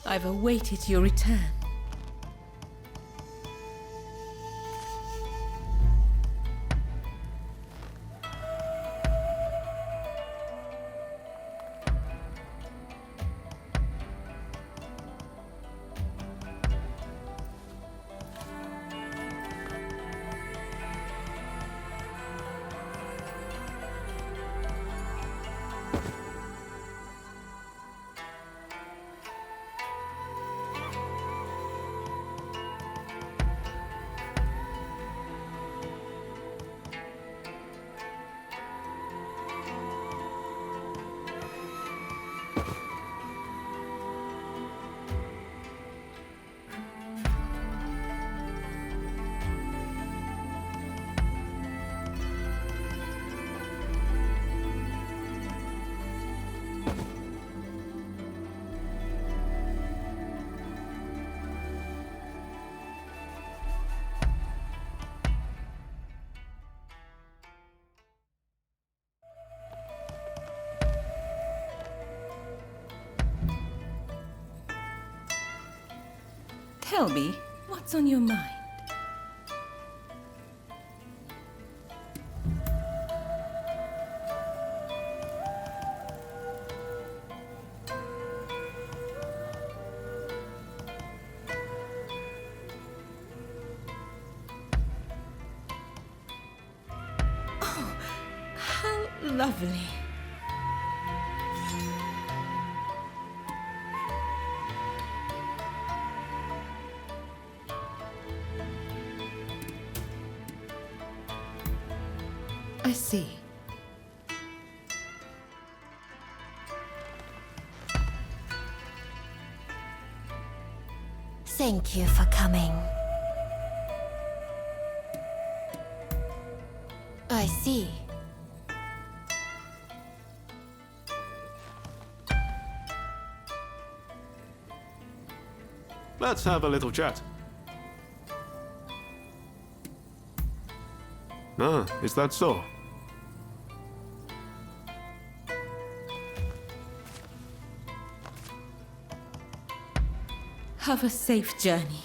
I've awaited your return. Tell me, what's on your mind? Oh, how lovely. I see. Thank you for coming. I see. Let's have a little chat. Ah, is that so? Have a safe journey.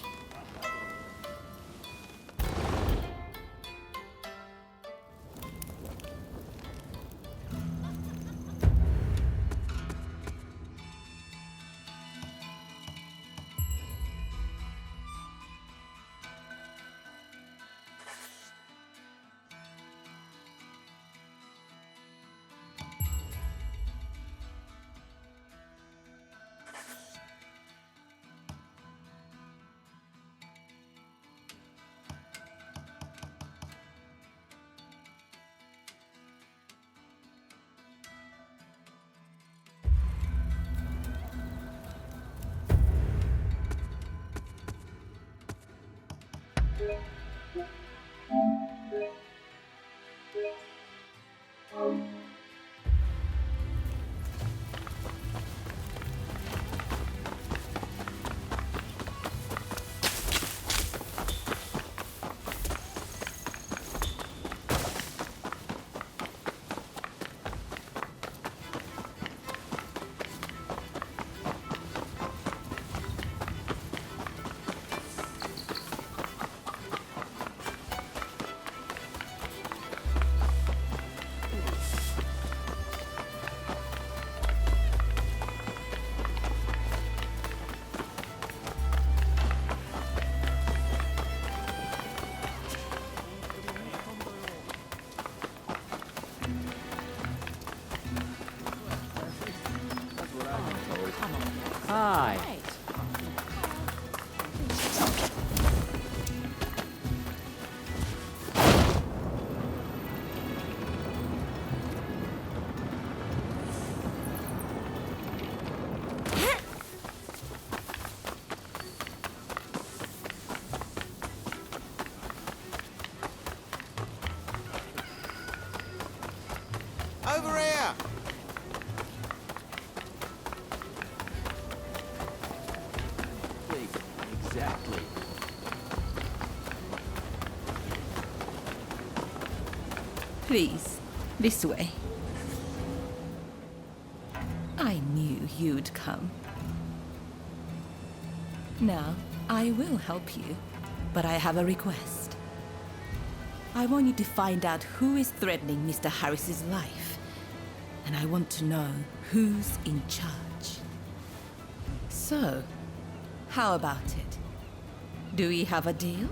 Hi. Over here! Exactly. Please, this way. I knew you'd come. Now, I will help you, but I have a request. I want you to find out who is threatening Mr. Harris's life, and I want to know who's in charge. So, how about it? Do we have a deal?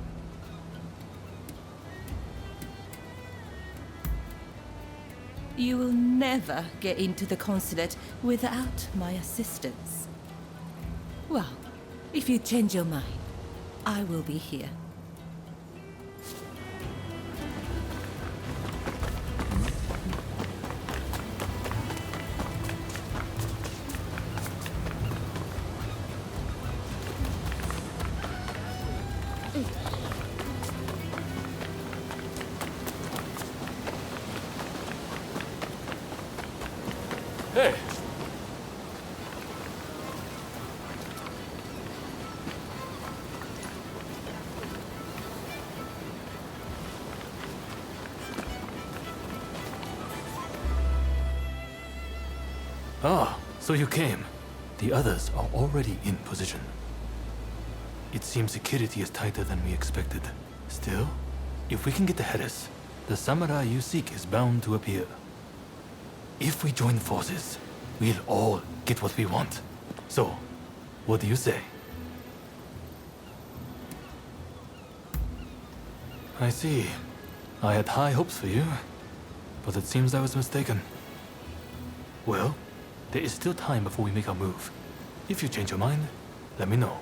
You will never get into the consulate without my assistance. Well, if you change your mind, I will be here. Hey. Ah, so you came. The others are already in position. It seems security is tighter than we expected. Still, if we can get ahead of us, the samurai you seek is bound to appear. If we join forces, we'll all get what we want. So, what do you say? I see. I had high hopes for you, but it seems I was mistaken. Well, there is still time before we make our move. If you change your mind, let me know.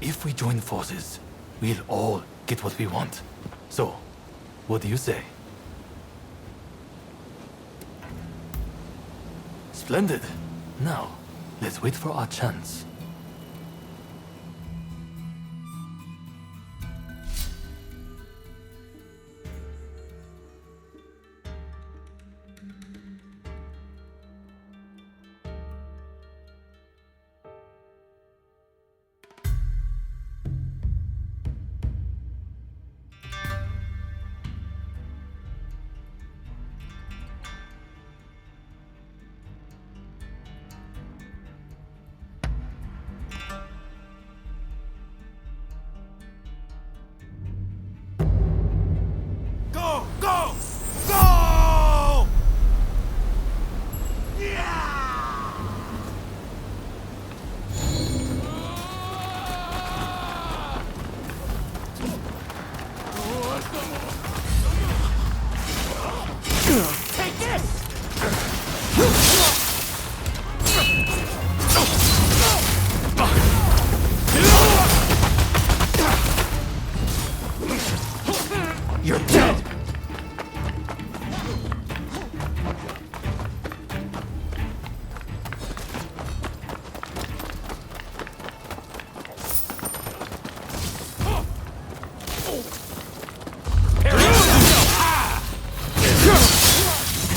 If we join forces, we'll all get what we want. So, what do you say? Splendid. Now, let's wait for our chance. Go! Go! Go! Take this! You're dead!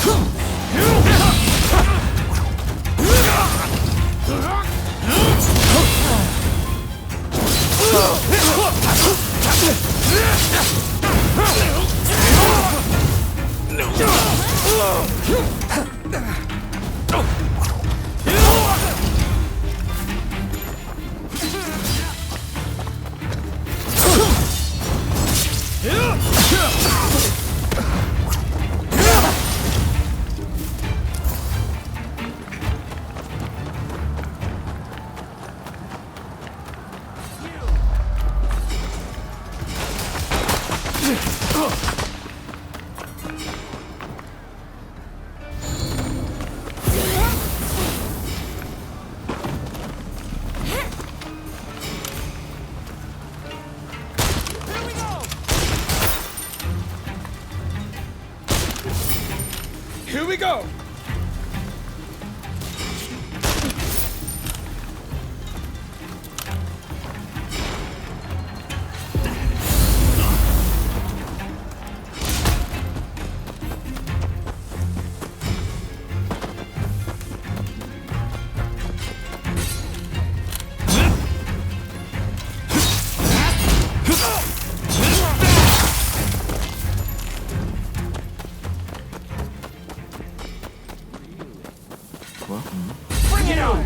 Go! Here we go! Bring it on!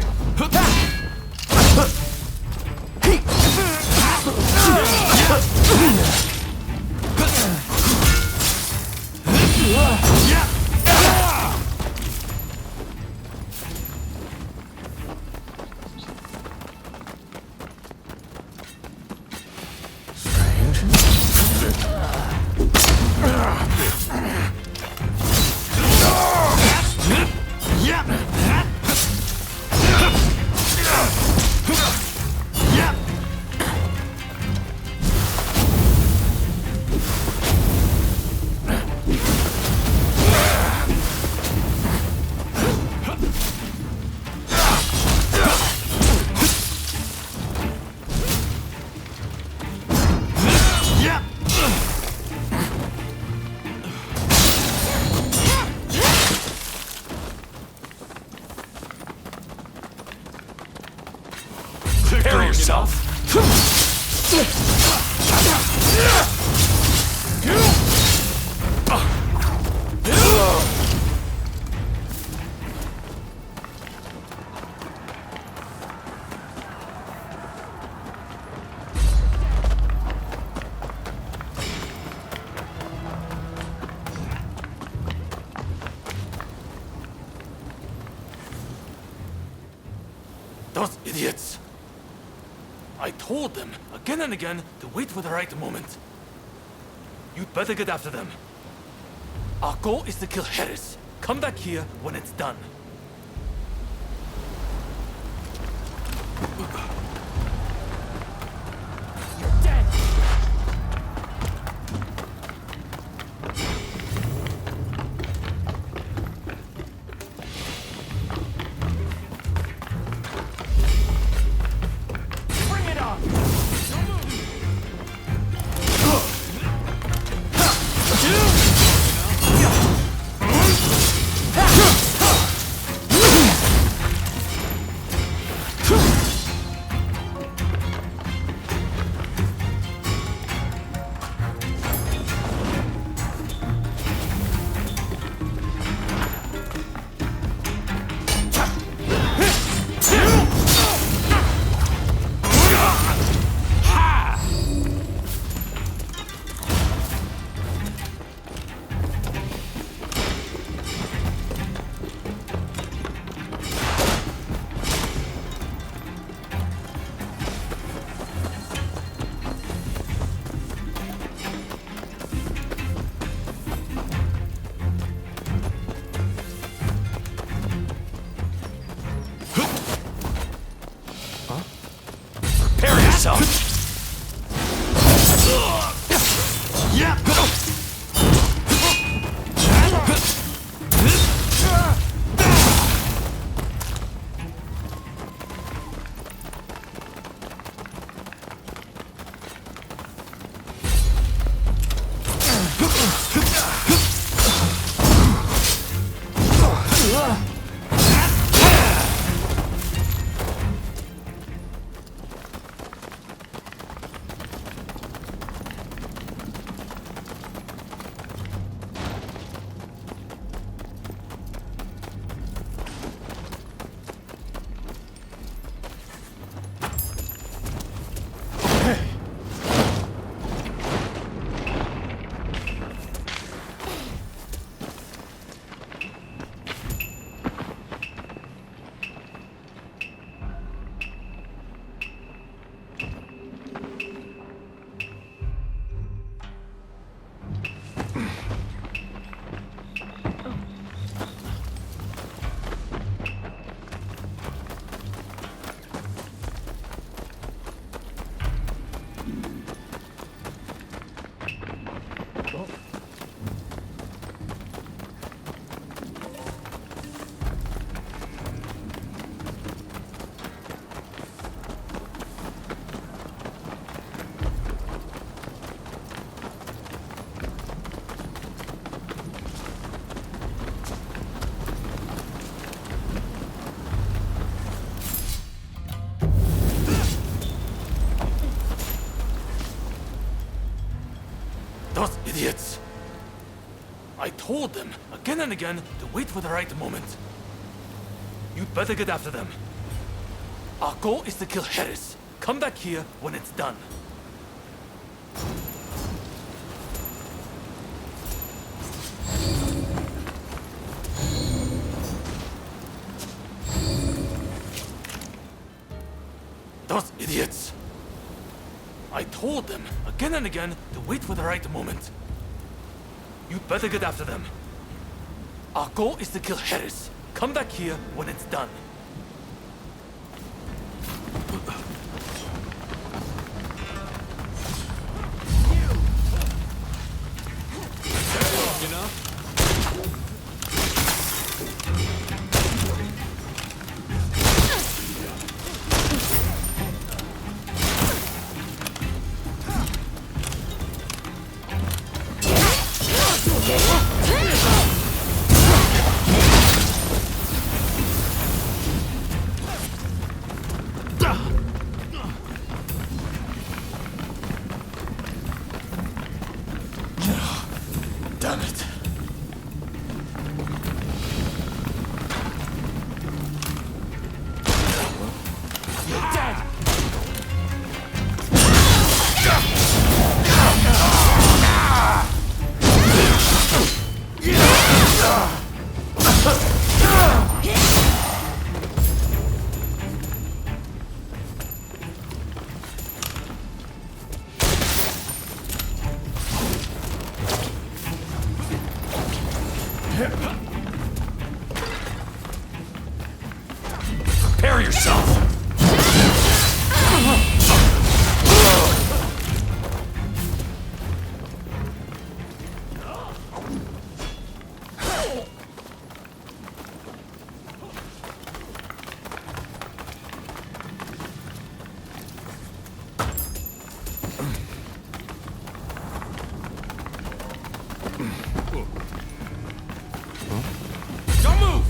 Prepare yourself! Those idiots! I told them again and again to wait for the right moment. You'd better get after them. Our goal is to kill Harris. Come back here when it's done. You're dead! Bring it on! Those idiots! I told them again and again to wait for the right moment. You'd better get after them. Our goal is to kill Harris. Come back here when it's done. Those idiots! I told them again and again to wait for the right moment. You'd better get after them. Our goal is to kill Harris. Come back here when it's done. Damn it. You're dead! Prepare yourself! Don't move!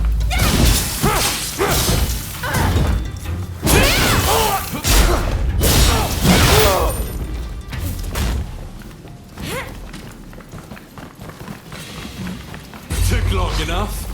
Took long enough.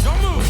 Don't move!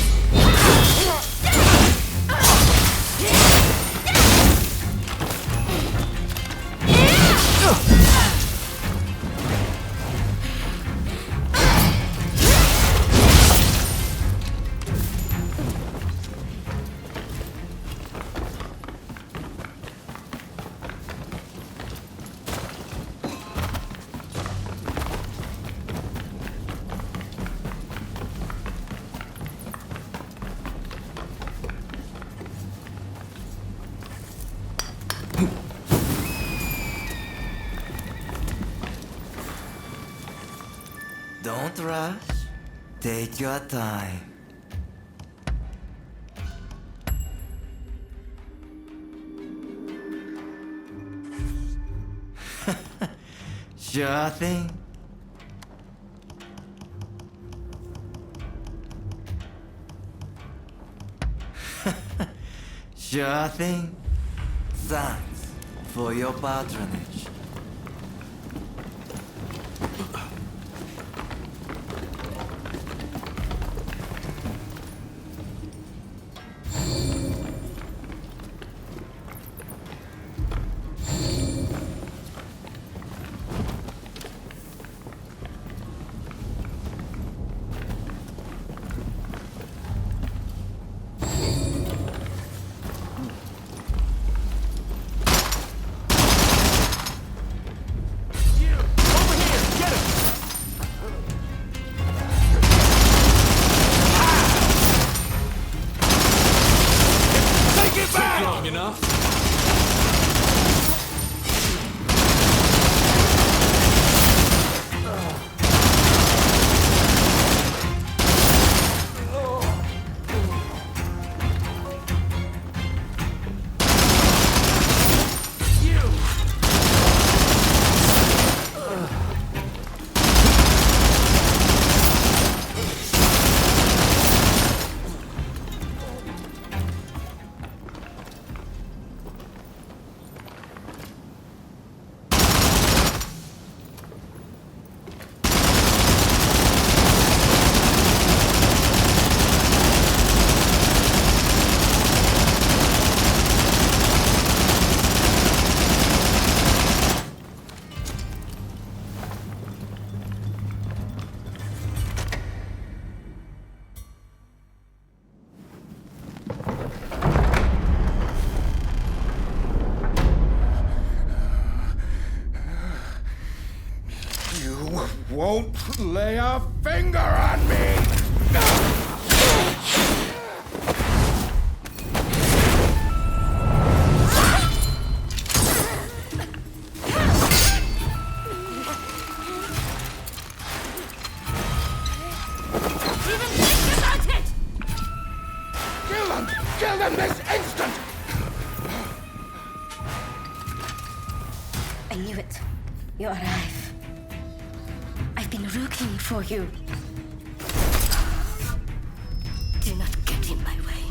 Don't rush. Take your time. Sure thing. Sure thing. Thanks for your patronage. won't lay a finger on me! Even think about it! Kill them! Kill them this instant! I knew it. You arrive. I've been looking for you. Do not get in my way.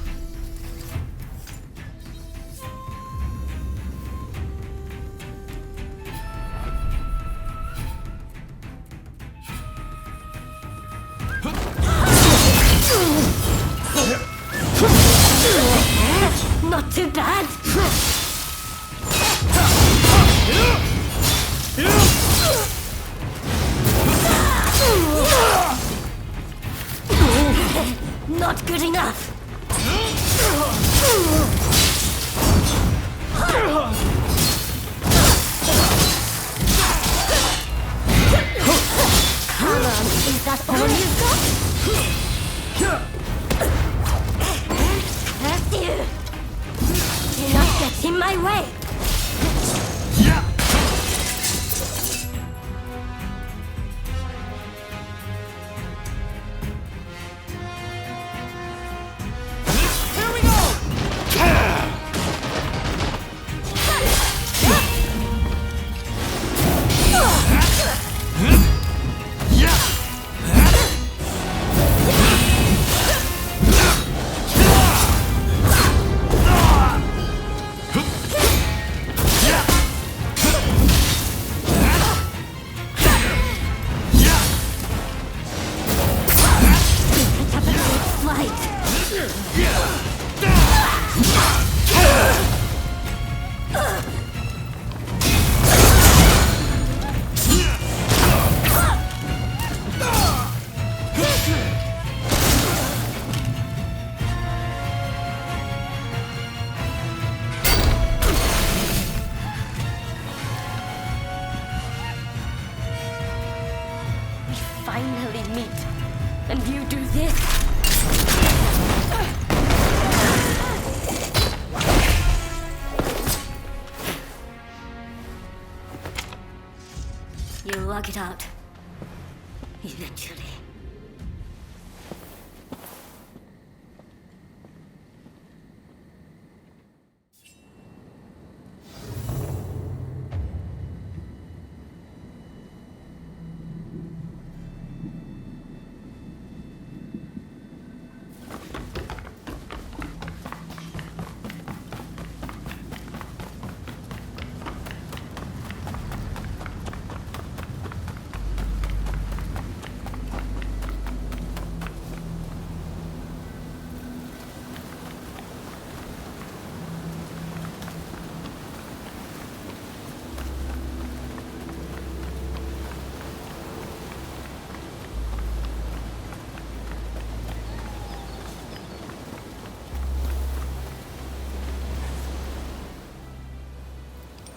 Not too bad. Not good enough. Come on, is that all you've got? Curse you! Do not get in my way! Here we go! Flight! We finally meet, and you do this? You'll work it out. Eventually.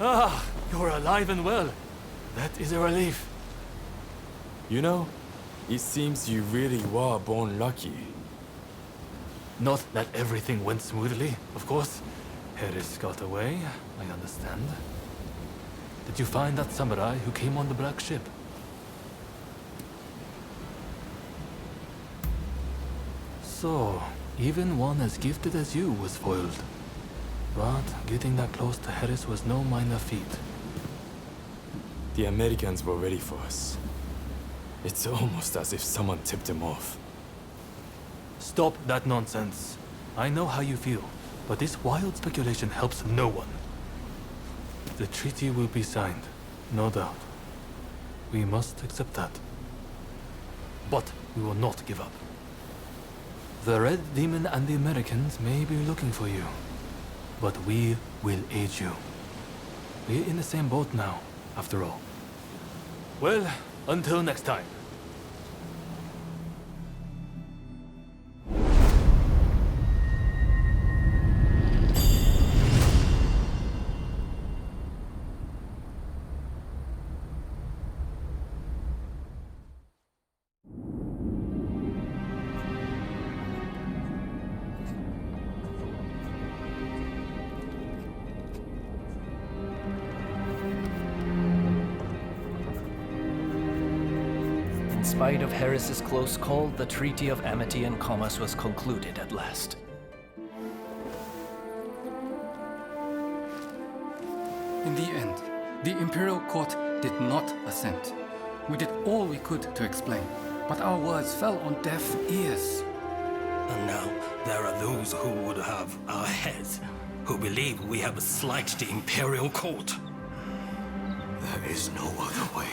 Ah, you're alive and well. That is a relief. You know, it seems you really were born lucky. Not that everything went smoothly, of course. Harris got away, I understand. Did you find that samurai who came on the black ship? So, even one as gifted as you was foiled. But getting that close to Harris was no minor feat. The Americans were ready for us. It's almost as if someone tipped them off. Stop that nonsense. I know how you feel, but this wild speculation helps no one. The treaty will be signed, no doubt. We must accept that. But we will not give up. The Red Demon and the Americans may be looking for you, but we will aid you. We're in the same boat now, after all. Well, until next time. In spite of Harris's close call, the Treaty of Amity and Commerce was concluded at last. In the end, the Imperial Court did not assent. We did all we could to explain, but our words fell on deaf ears. And now, there are those who would have our heads, who believe we have slighted the Imperial Court. There is no other way.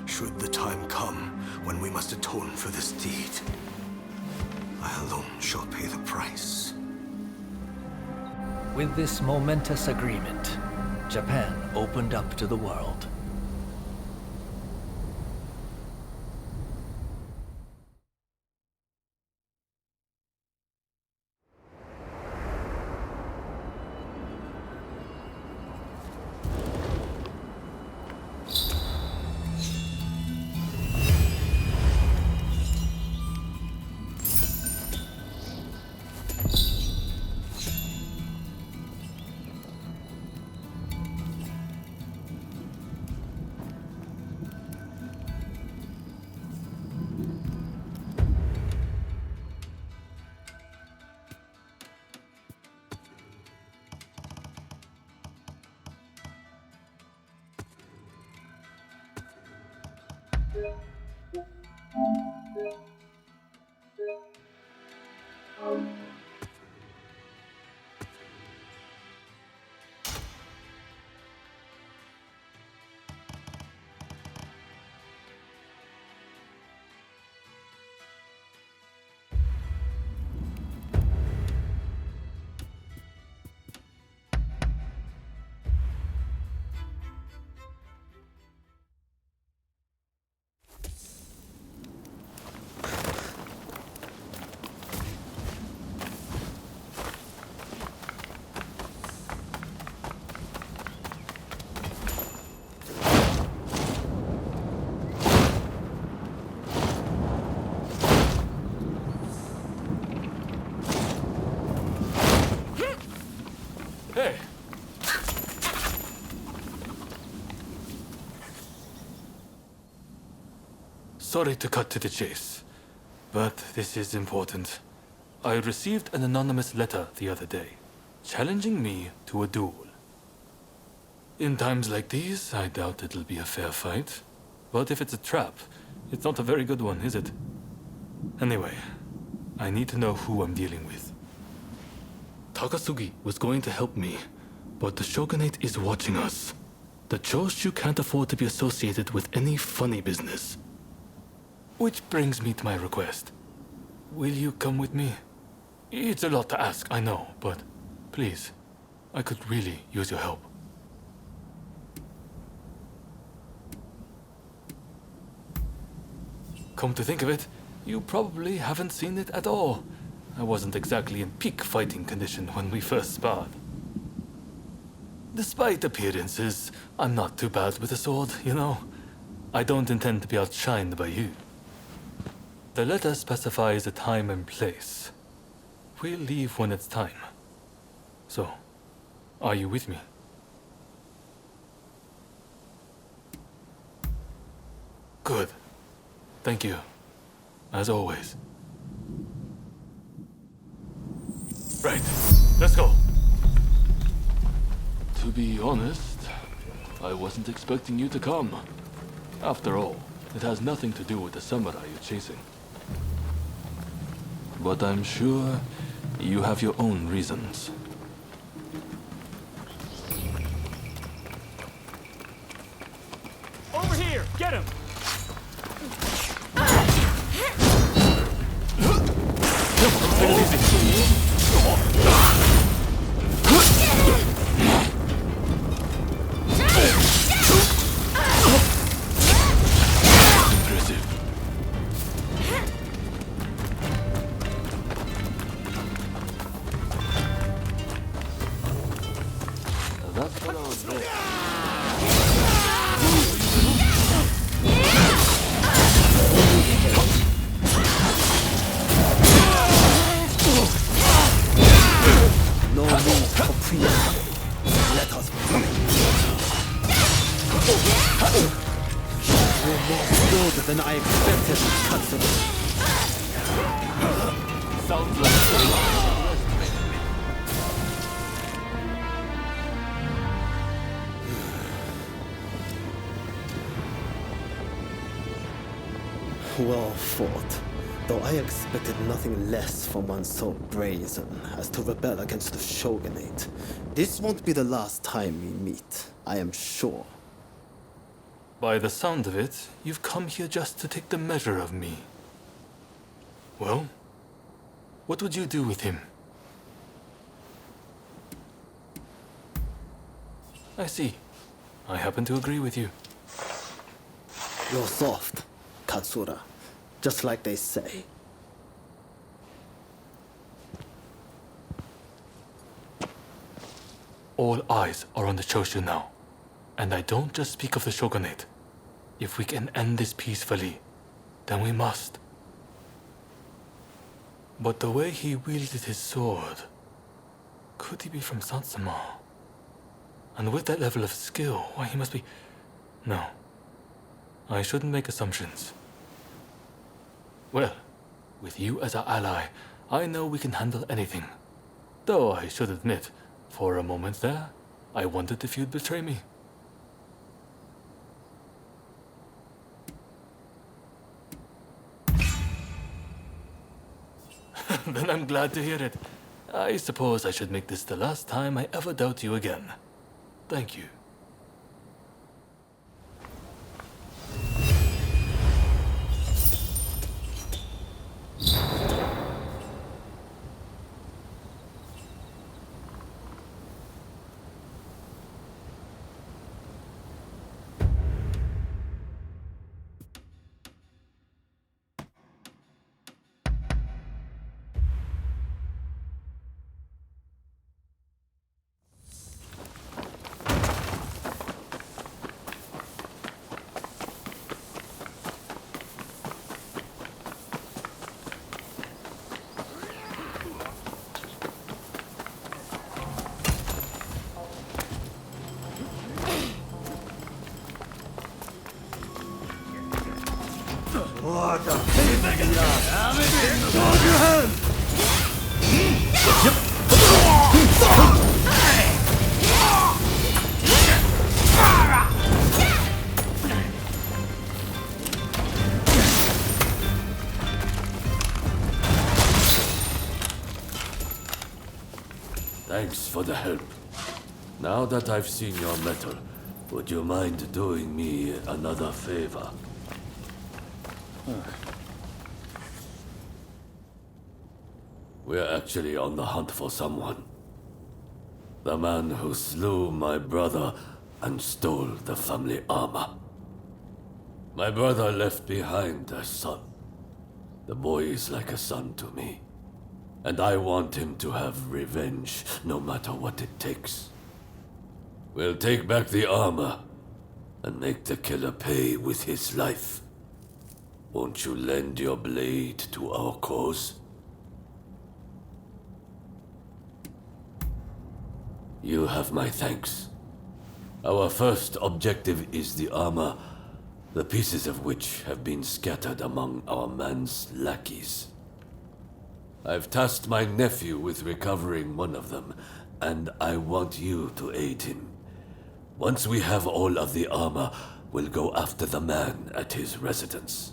Should the time come when we must atone for this deed, I alone shall pay the price. With this momentous agreement, Japan opened up to the world. Hey! Sorry to cut to the chase, but this is important. I received an anonymous letter the other day, challenging me to a duel. In times like these, I doubt it'll be a fair fight. But if it's a trap, it's not a very good one, is it? Anyway, I need to know who I'm dealing with. Takasugi was going to help me, but the Shogunate is watching us. The Choshu can't afford to be associated with any funny business. Which brings me to my request. Will you come with me? It's a lot to ask, I know, but please, I could really use your help. Come to think of it, you probably haven't seen it at all. I wasn't exactly in peak fighting condition when we first sparred. Despite appearances, I'm not too bad with a sword, you know. I don't intend to be outshined by you. The letter specifies a time and place. We'll leave when it's time. So, are you with me? Good. Thank you. As always. Right. Let's go. To be honest, I wasn't expecting you to come. After all, it has nothing to do with the samurai you're chasing. But I'm sure you have your own reasons. Over here! Get him! Take it easy. expected, Katsura. Sounds like Well fought, though I expected nothing less from one so brazen as to rebel against the shogunate. This won't be the last time we meet, I am sure. By the sound of it, you've come here just to take the measure of me. Well, what would you do with him? I see. I happen to agree with you. You're soft, Katsura, just like they say. All eyes are on the Choshu now. And I don't just speak of the shogunate. If we can end this peacefully, then we must. But the way he wielded his sword, could he be from Satsuma? And with that level of skill, why he must be... No. I shouldn't make assumptions. Well, with you as our ally, I know we can handle anything. Though I should admit, for a moment there, I wondered if you'd betray me. Then I'm glad to hear it. I suppose I should make this the last time I ever doubt you again. Thank you. What the Hold your hand! Thanks for the help. Now that I've seen your metal, would you mind doing me another favor? We're actually on the hunt for someone. The man who slew my brother and stole the family armor. My brother left behind a son. The boy is like a son to me. And I want him to have revenge, no matter what it takes. We'll take back the armor and make the killer pay with his life. Won't you lend your blade to our cause? You have my thanks. Our first objective is the armor, the pieces of which have been scattered among our man's lackeys. I've tasked my nephew with recovering one of them, and I want you to aid him. Once we have all of the armor, we'll go after the man at his residence.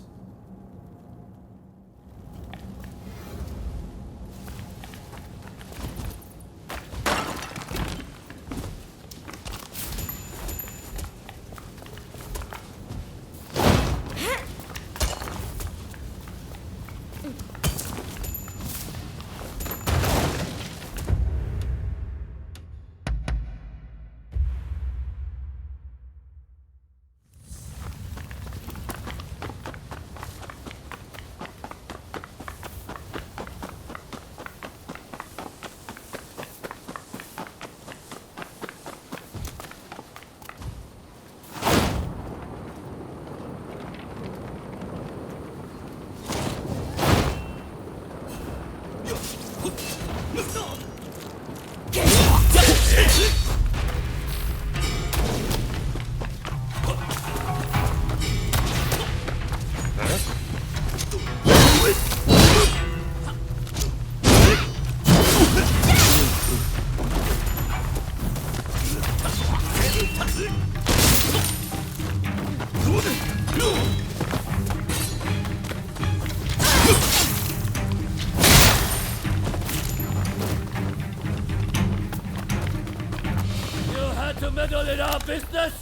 business?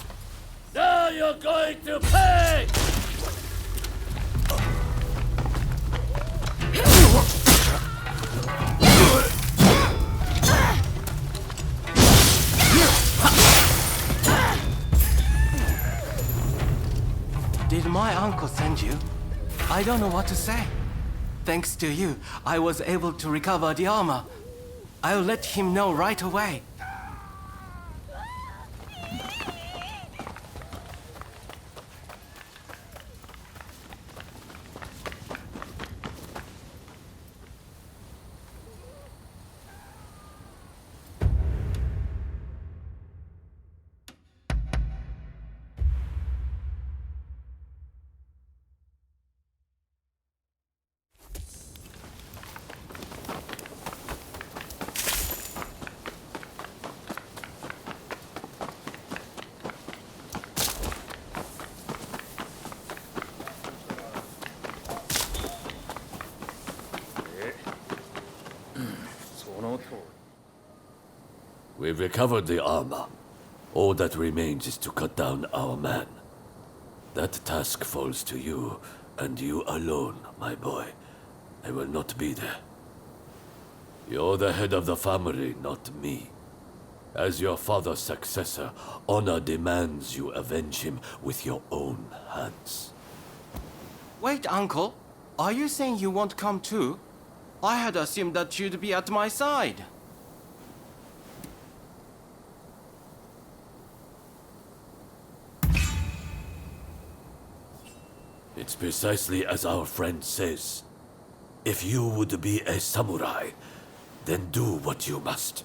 Now you're going to pay! Did my uncle send you? I don't know what to say. Thanks to you, I was able to recover the armor. I'll let him know right away. We've recovered the armor. All that remains is to cut down our man. That task falls to you, and you alone, my boy. I will not be there. You're the head of the family, not me. As your father's successor, honor demands you avenge him with your own hands. Wait, uncle. Are you saying you won't come too? I had assumed that you'd be at my side. It's precisely as our friend says. If you would be a samurai, then do what you must.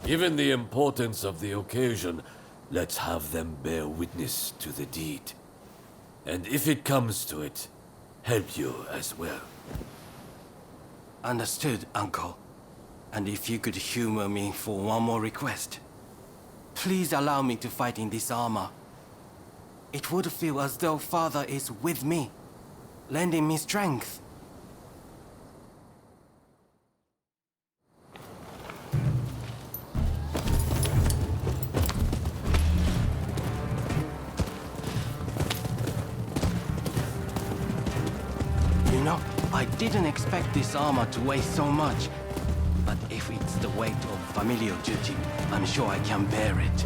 Given the importance of the occasion, let's have them bear witness to the deed. And if it comes to it, help you as well. Understood, uncle. And if you could humor me for one more request. Please allow me to fight in this armor. It would feel as though Father is with me, lending me strength. You know, I didn't expect this armor to weigh so much. But if it's the weight of familial duty, I'm sure I can bear it.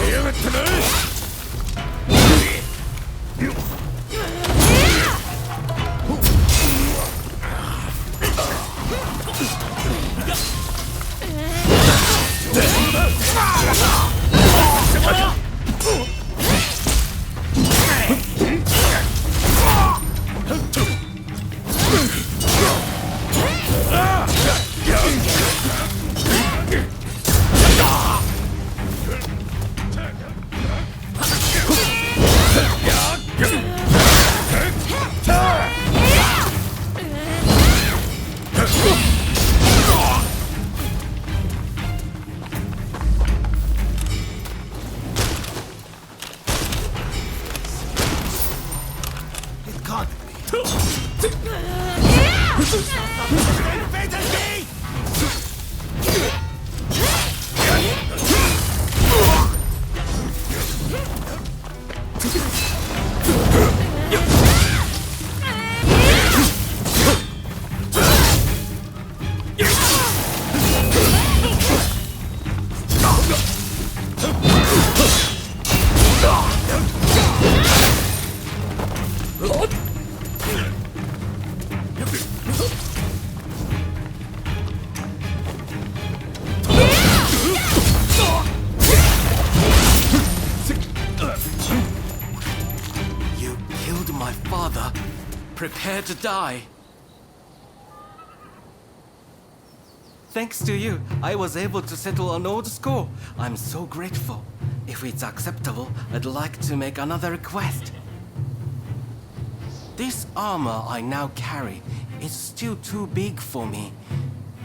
Give it to me! Prepare to die. Thanks to you, I was able to settle an old score. I'm so grateful. If it's acceptable, I'd like to make another request. This armor I now carry is still too big for me.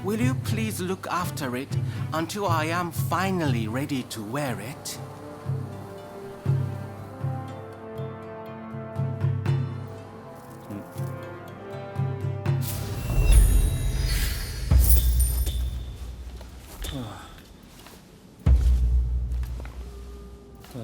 Will you please look after it until I am finally ready to wear it? そう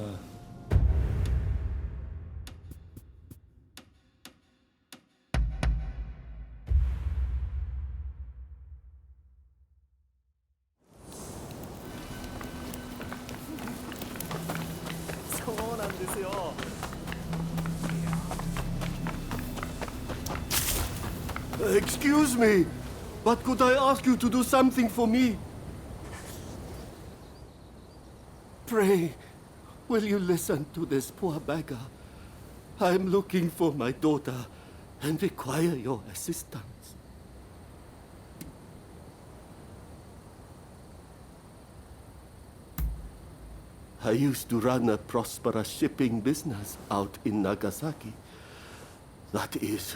なんですよ。 Excuse me, but could I ask you to do something for me? Pray, will you listen to this poor beggar? I'm looking for my daughter and require your assistance. I used to run a prosperous shipping business out in Nagasaki. That is,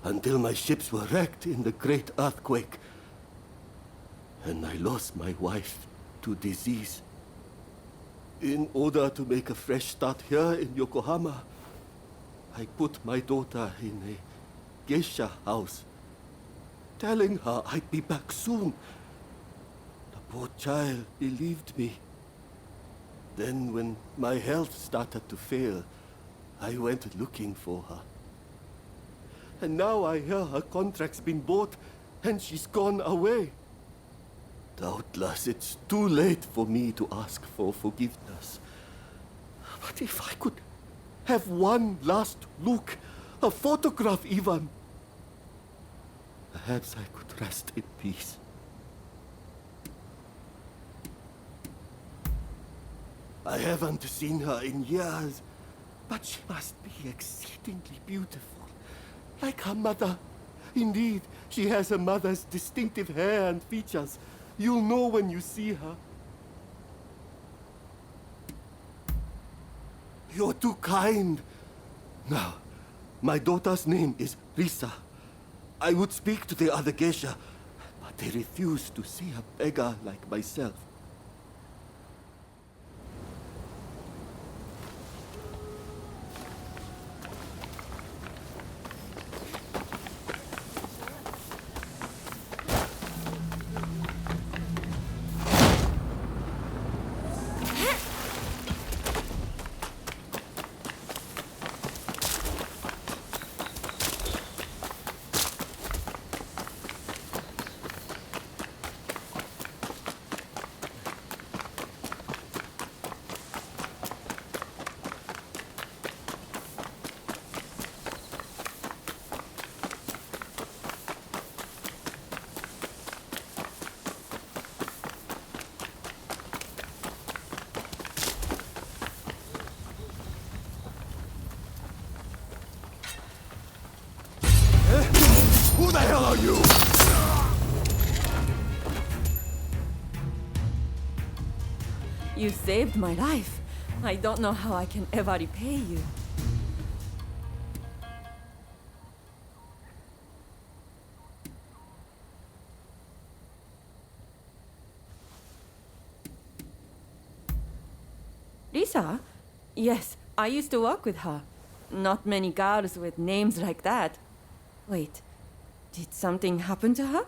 until my ships were wrecked in the great earthquake, and I lost my wife to disease. In order to make a fresh start here in Yokohama, I put my daughter in a geisha house, telling her I'd be back soon. The poor child believed me. Then, when my health started to fail, I went looking for her. And now I hear her contract's been bought and she's gone away. Doubtless it's too late for me to ask for forgiveness. But if I could have one last look, a photograph even, perhaps I could rest in peace. I haven't seen her in years, but she must be exceedingly beautiful, like her mother. Indeed, she has her mother's distinctive hair and features. You'll know when you see her. You're too kind. Now, my daughter's name is Risa. I would speak to the other geisha, but they refuse to see a beggar like myself. Who the hell are you? You saved my life. I don't know how I can ever repay you. Lisa? Yes, I used to work with her. Not many girls with names like that. Wait, did something happen to her?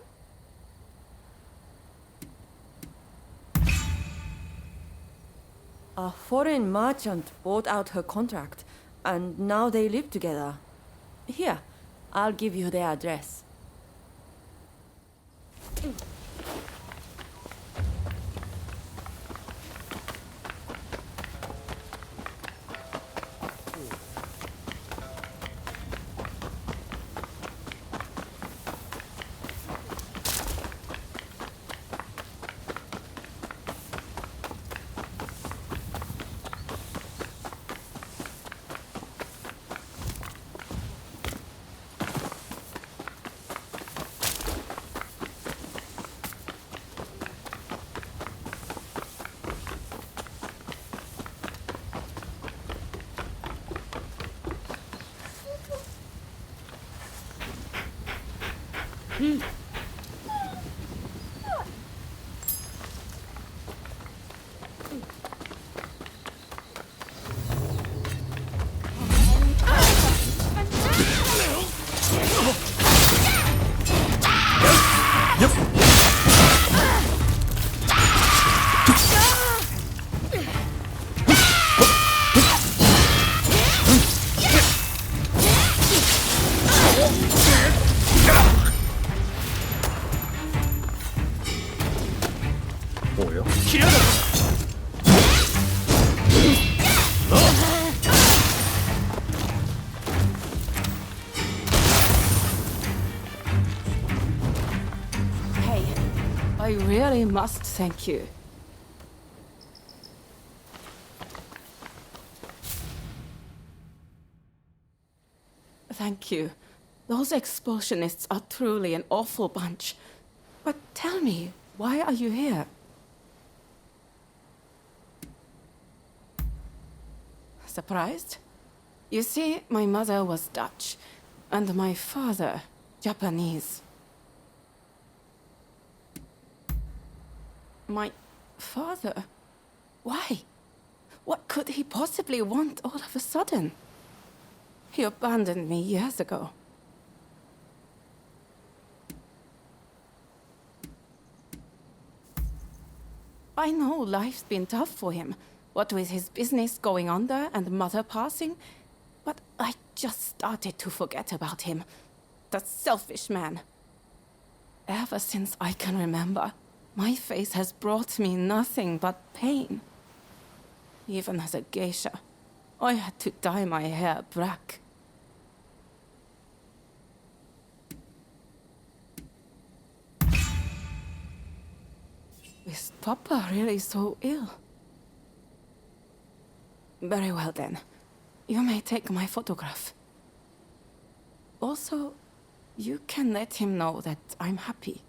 A foreign merchant bought out her contract, and now they live together. Here, I'll give you their address. 뭐요? Hey, I really must thank you. Thank you. Those expulsionists are truly an awful bunch. But tell me, why are you here? Surprised? You see, my mother was Dutch, and my father, Japanese. My father? Why? What could he possibly want all of a sudden? He abandoned me years ago. I know life's been tough for him, what with his business going under and mother passing, but I just started to forget about him. That selfish man. Ever since I can remember, my face has brought me nothing but pain. Even as a geisha, I had to dye my hair black. Is Papa really so ill? Very well then. You may take my photograph. Also, you can let him know that I'm happy.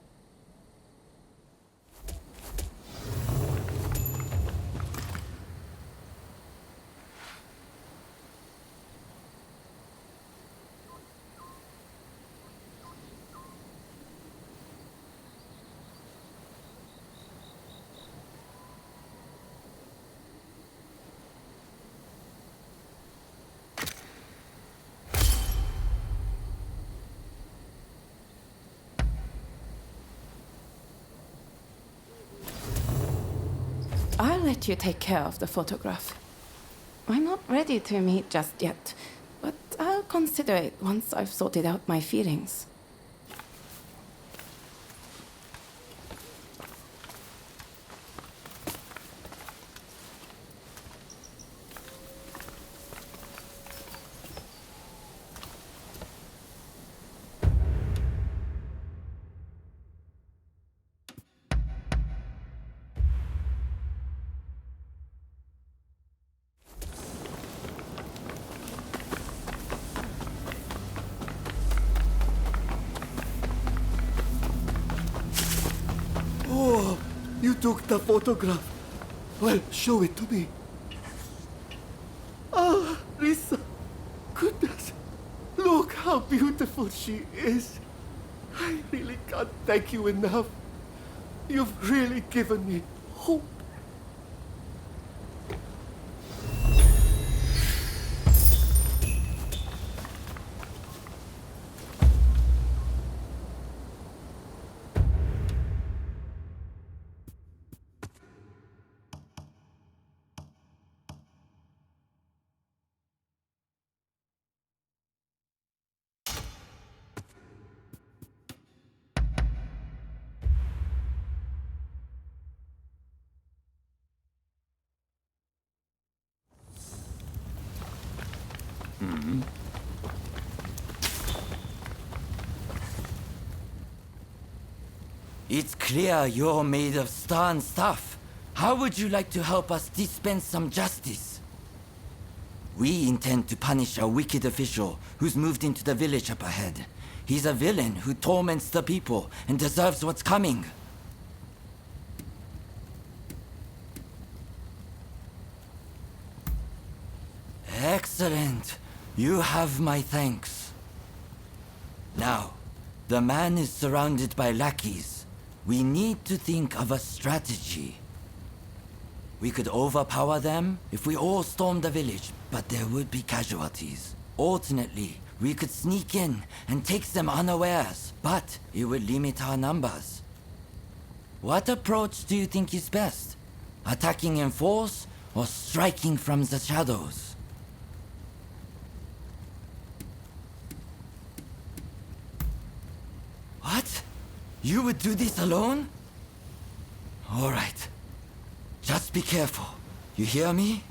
I'll let you take care of the photograph. I'm not ready to meet just yet, but I'll consider it once I've sorted out my feelings. Oh, you took the photograph. Well, show it to me. Ah, Risa. Goodness. Look how beautiful she is. I really can't thank you enough. You've really given me hope. It's clear you're made of stern stuff. How would you like to help us dispense some justice? We intend to punish a wicked official who's moved into the village up ahead. He's a villain who torments the people and deserves what's coming. Excellent. You have my thanks. Now, the man is surrounded by lackeys. We need to think of a strategy. We could overpower them if we all stormed the village, but there would be casualties. Alternately, we could sneak in and take them unawares, but it would limit our numbers. What approach do you think is best? Attacking in force or striking from the shadows? What? You would do this alone? All right. Just be careful. You hear me?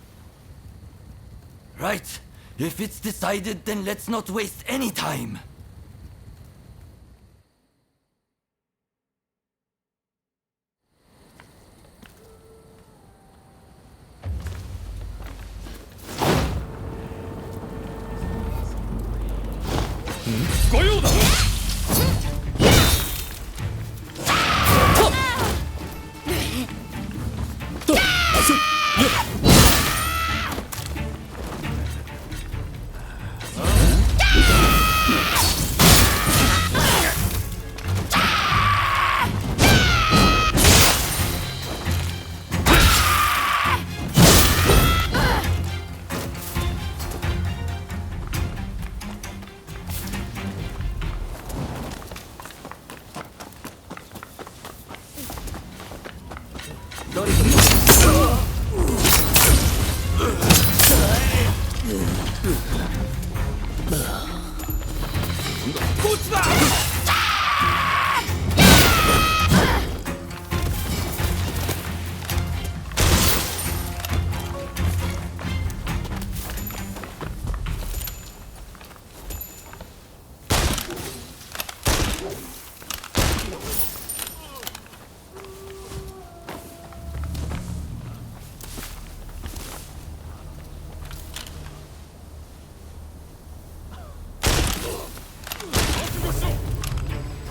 Right. If it's decided, then let's not waste any time.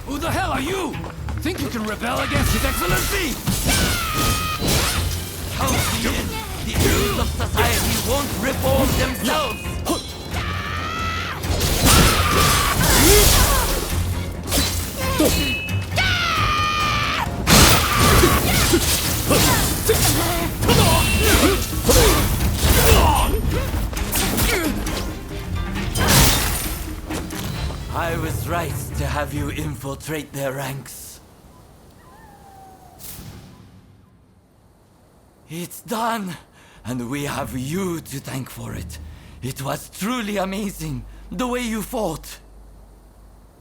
Who the hell are you? Think you can rebel against His Excellency? Count me in. The enemies of society won't reform themselves. I was right to have you infiltrate their ranks. It's done, and we have you to thank for it. It was truly amazing, the way you fought.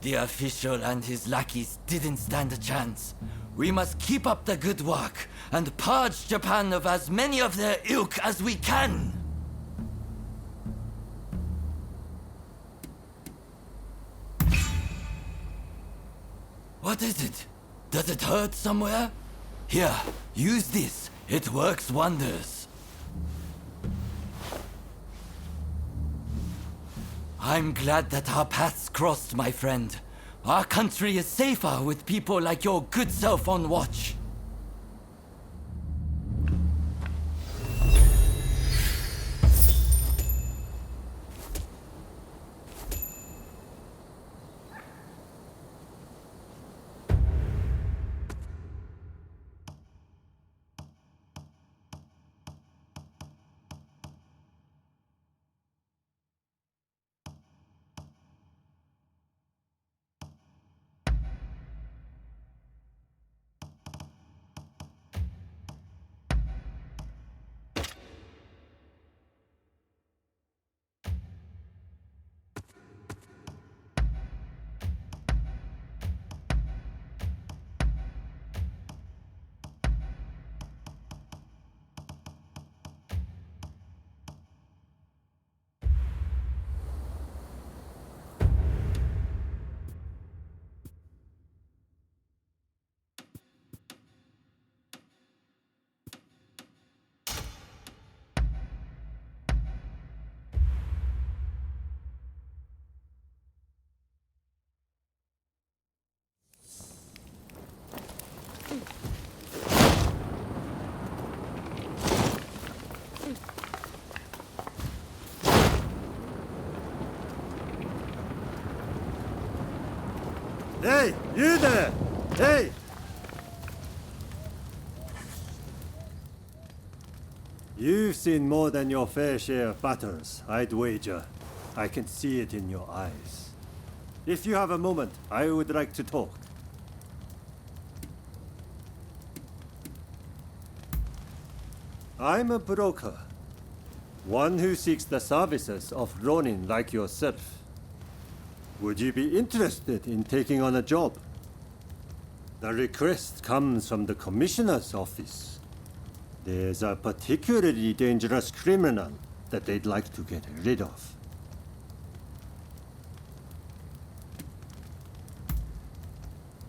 The official and his lackeys didn't stand a chance. We must keep up the good work and purge Japan of as many of their ilk as we can. What is it? Does it hurt somewhere? Here, use this. It works wonders. I'm glad that our paths crossed, my friend. Our country is safer with people like your good self on watch. Hey, you there! Hey! You've seen more than your fair share of battles, I'd wager. I can see it in your eyes. If you have a moment, I would like to talk. I'm a broker. One who seeks the services of Ronin like yourself. Would you be interested in taking on a job? The request comes from the Commissioner's office. There's a particularly dangerous criminal that they'd like to get rid of.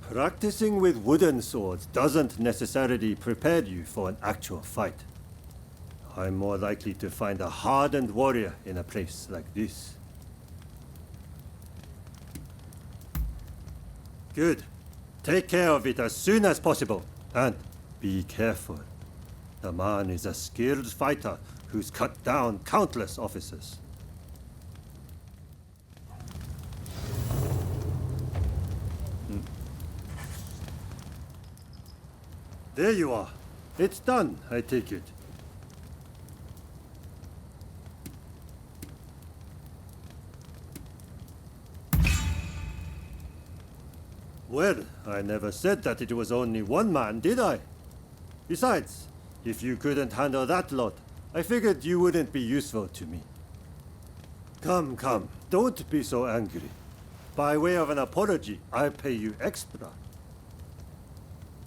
Practicing with wooden swords doesn't necessarily prepare you for an actual fight. I'm more likely to find a hardened warrior in a place like this. Good. Take care of it as soon as possible. And be careful. The man is a skilled fighter who's cut down countless officers. There you are. It's done, I take it. Well, I never said that it was only one man, did I? Besides, if you couldn't handle that lot, I figured you wouldn't be useful to me. Come, don't be so angry. By way of an apology, I'll pay you extra.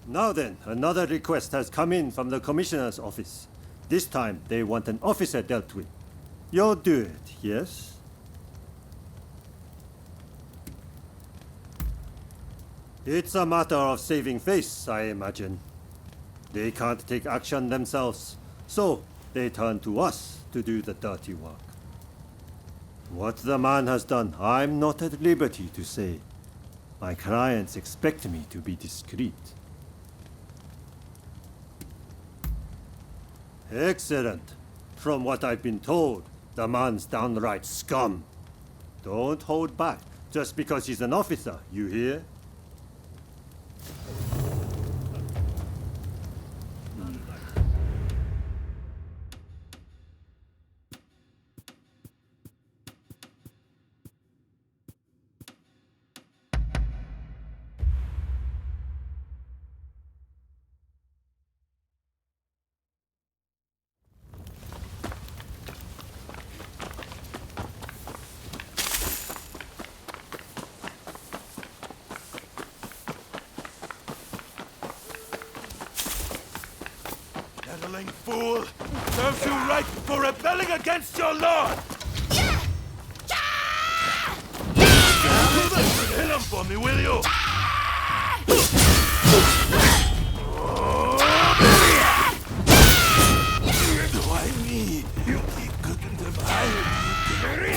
Now then, another request has come in from the Commissioner's office. This time, they want an officer dealt with. You'll do it, yes? It's a matter of saving face, I imagine. They can't take action themselves, so they turn to us to do the dirty work. What the man has done, I'm not at liberty to say. My clients expect me to be discreet. Excellent. From what I've been told, the man's downright scum. Don't hold back, just because he's an officer, you hear? Meddling fool! Serves you right for rebelling against your lord! Kill him for me, will you? Why me? He couldn't have hired me.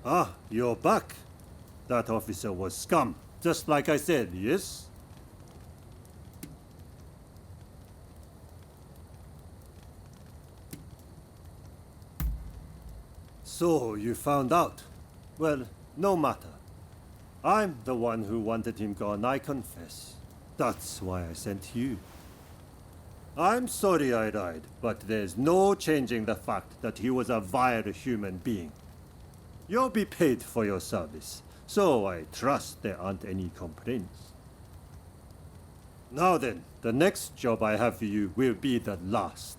Ah, you're back. That officer was scum, just like I said, yes? So, you found out. Well, no matter. I'm the one who wanted him gone, I confess. That's why I sent you. I'm sorry I lied, but there's no changing the fact that he was a vile human being. You'll be paid for your service, so I trust there aren't any complaints. Now then, the next job I have for you will be the last.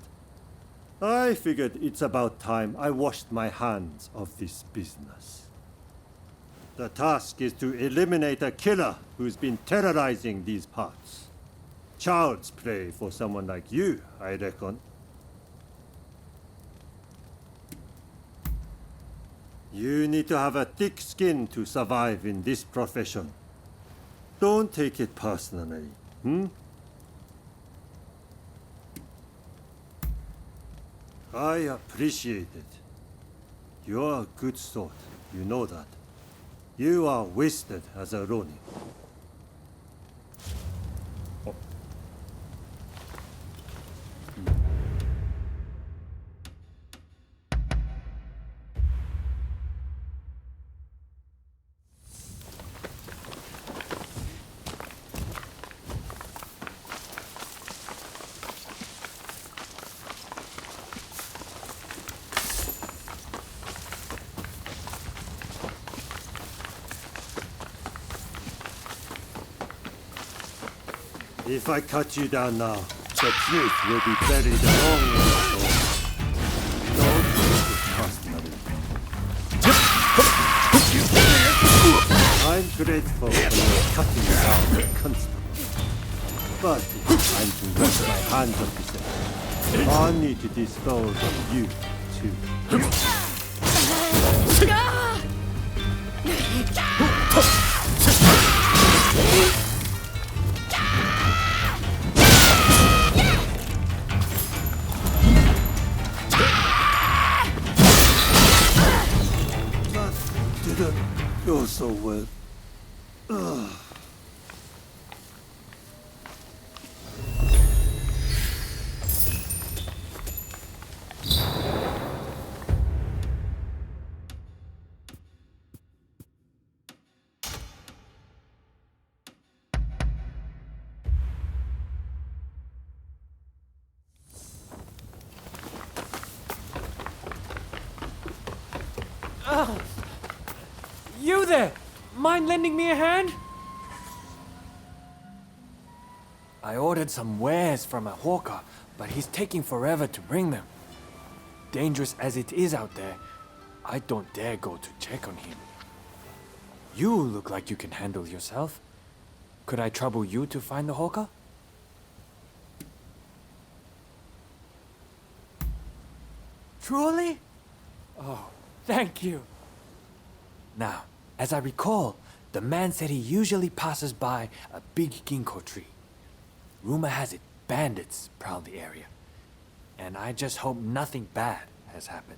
I figured it's about time I washed my hands of this business. The task is to eliminate a killer who's been terrorizing these parts. Child's play for someone like you, I reckon. You need to have a thick skin to survive in this profession. Don't take it personally, hmm? I appreciate it. You're a good sort, you know that. You are wasted as a Ronin. If I cut you down now, the truth will be buried long ago. Don't take it personally. I'm grateful for your cutting down the constable. But it's time to wash my hands of this. I need to dispose of you, too. Didn't go so well. Ugh. You there! Mind lending me a hand? I ordered some wares from a hawker, but he's taking forever to bring them. Dangerous as it is out there, I don't dare go to check on him. You look like you can handle yourself. Could I trouble you to find the hawker? Truly? Oh, thank you. Now, as I recall, the man said he usually passes by a big ginkgo tree. Rumor has it bandits prowl the area. And I just hope nothing bad has happened.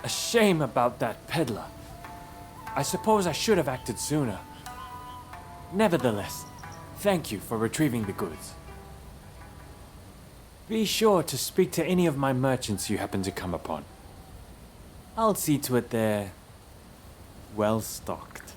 A shame about that peddler. I suppose I should have acted sooner. Nevertheless, thank you for retrieving the goods. Be sure to speak to any of my merchants you happen to come upon. I'll see to it they're well stocked.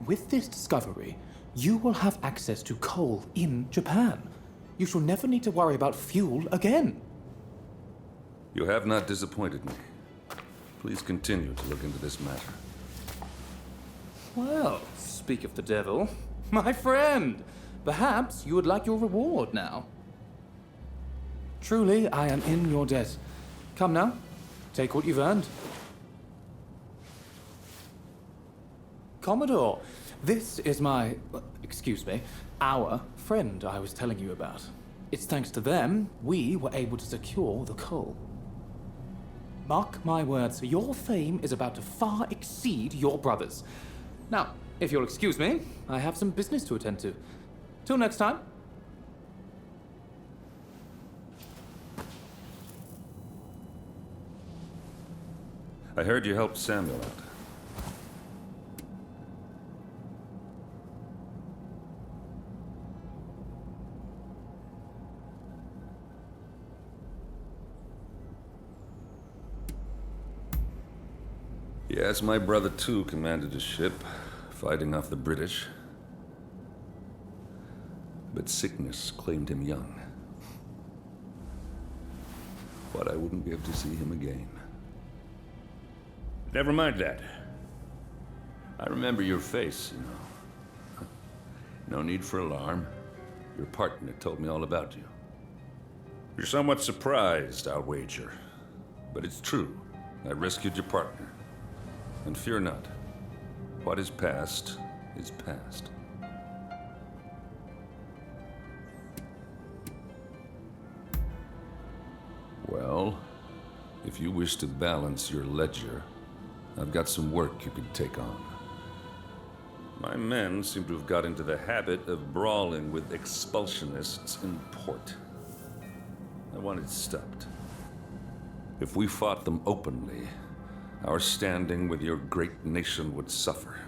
With this discovery, you will have access to coal in Japan. You shall never need to worry about fuel again. You have not disappointed me. Please continue to look into this matter. Well, speak of the devil. My friend, perhaps you would like your reward now. Truly, I am in your debt. Come now, take what you've earned. Commodore, this is our friend I was telling you about. It's thanks to them we were able to secure the coal. Mark my words, your fame is about to far exceed your brother's. Now, if you'll excuse me, I have some business to attend to. Till next time. I heard you helped Samuel out. Yes, my brother too commanded a ship, fighting off the British. But sickness claimed him young. But I wouldn't be able to see him again. Never mind that. I remember your face, you know. No need for alarm. Your partner told me all about you. You're somewhat surprised, I'll wager. But it's true. I rescued your partner. And fear not. What is past is past. Well, if you wish to balance your ledger, I've got some work you could take on. My men seem to have got into the habit of brawling with expulsionists in port. I want it stopped. If we fought them openly, our standing with your great nation would suffer.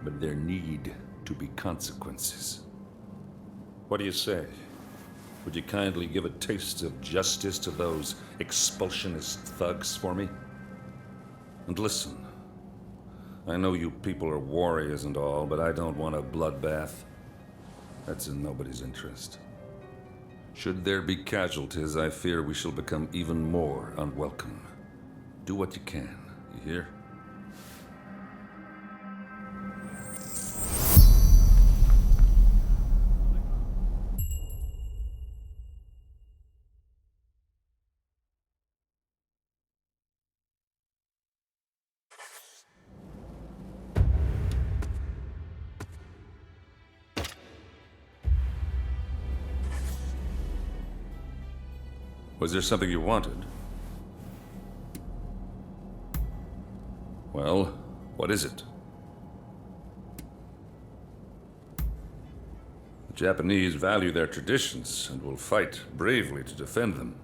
But there need to be consequences. What do you say? Would you kindly give a taste of justice to those expulsionist thugs for me? And listen, I know you people are warriors and all, but I don't want a bloodbath. That's in nobody's interest. Should there be casualties, I fear we shall become even more unwelcome. Do what you can, you hear? Was there something you wanted? Well, what is it? Japanese value their traditions and will fight bravely to defend them.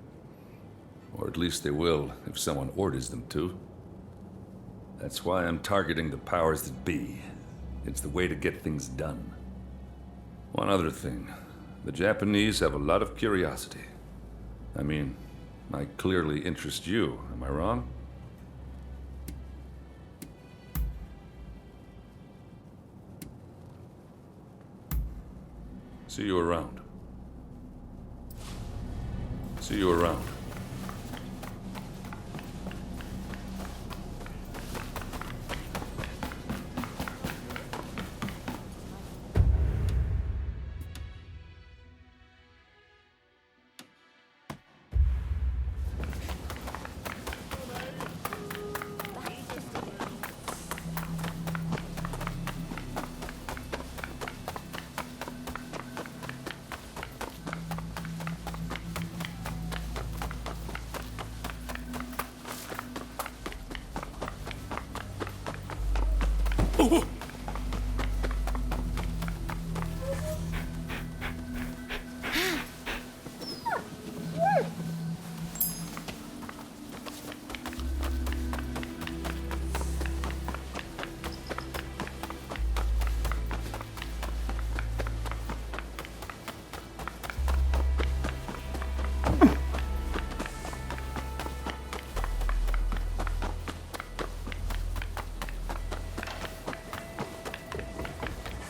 Or at least they will if someone orders them to. That's why I'm targeting the powers that be. It's the way to get things done. One other thing. The Japanese have a lot of curiosity. I mean, I clearly interest you, am I wrong? See you around. See you around.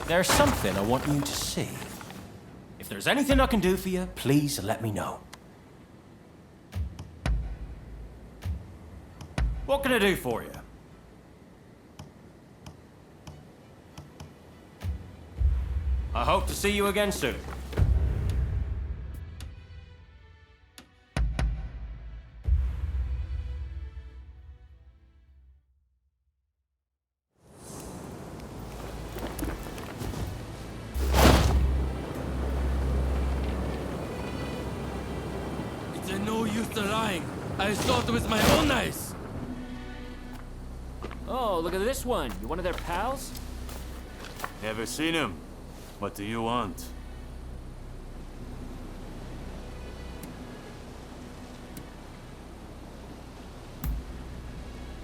There's something I want you to see. If there's anything I can do for you, please let me know. What can I do for you? I hope to see you again soon. No use to lying. I saw it with my own eyes. Oh, look at this one. You one of their pals? Never seen him. What do you want?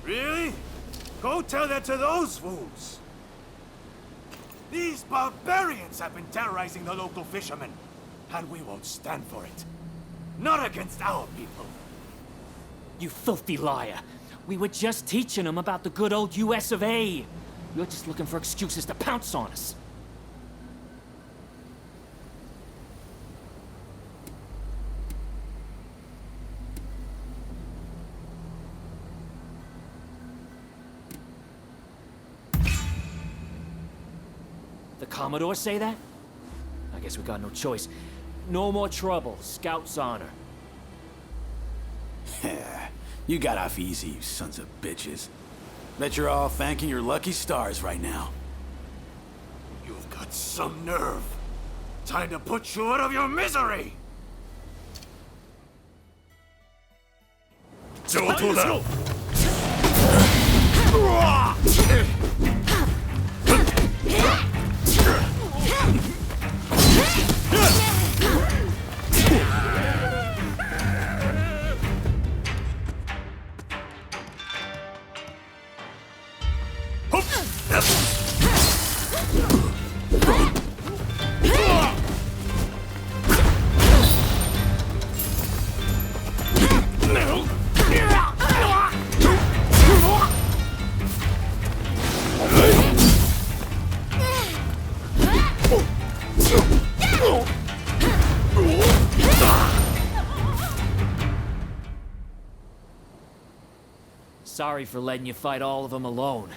Really? Go tell that to those fools. These barbarians have been terrorizing the local fishermen, and we won't stand for it. Not against our people. You filthy liar. We were just teaching them about the good old US of A. You're just looking for excuses to pounce on us. The Commodore say that? I guess we got no choice. No more trouble. Scout's honor. You got off easy, you sons of bitches. Bet you're all thanking your lucky stars right now. You've got some nerve. Time to put you out of your misery! Let's go! Sorry for letting you fight all of them alone.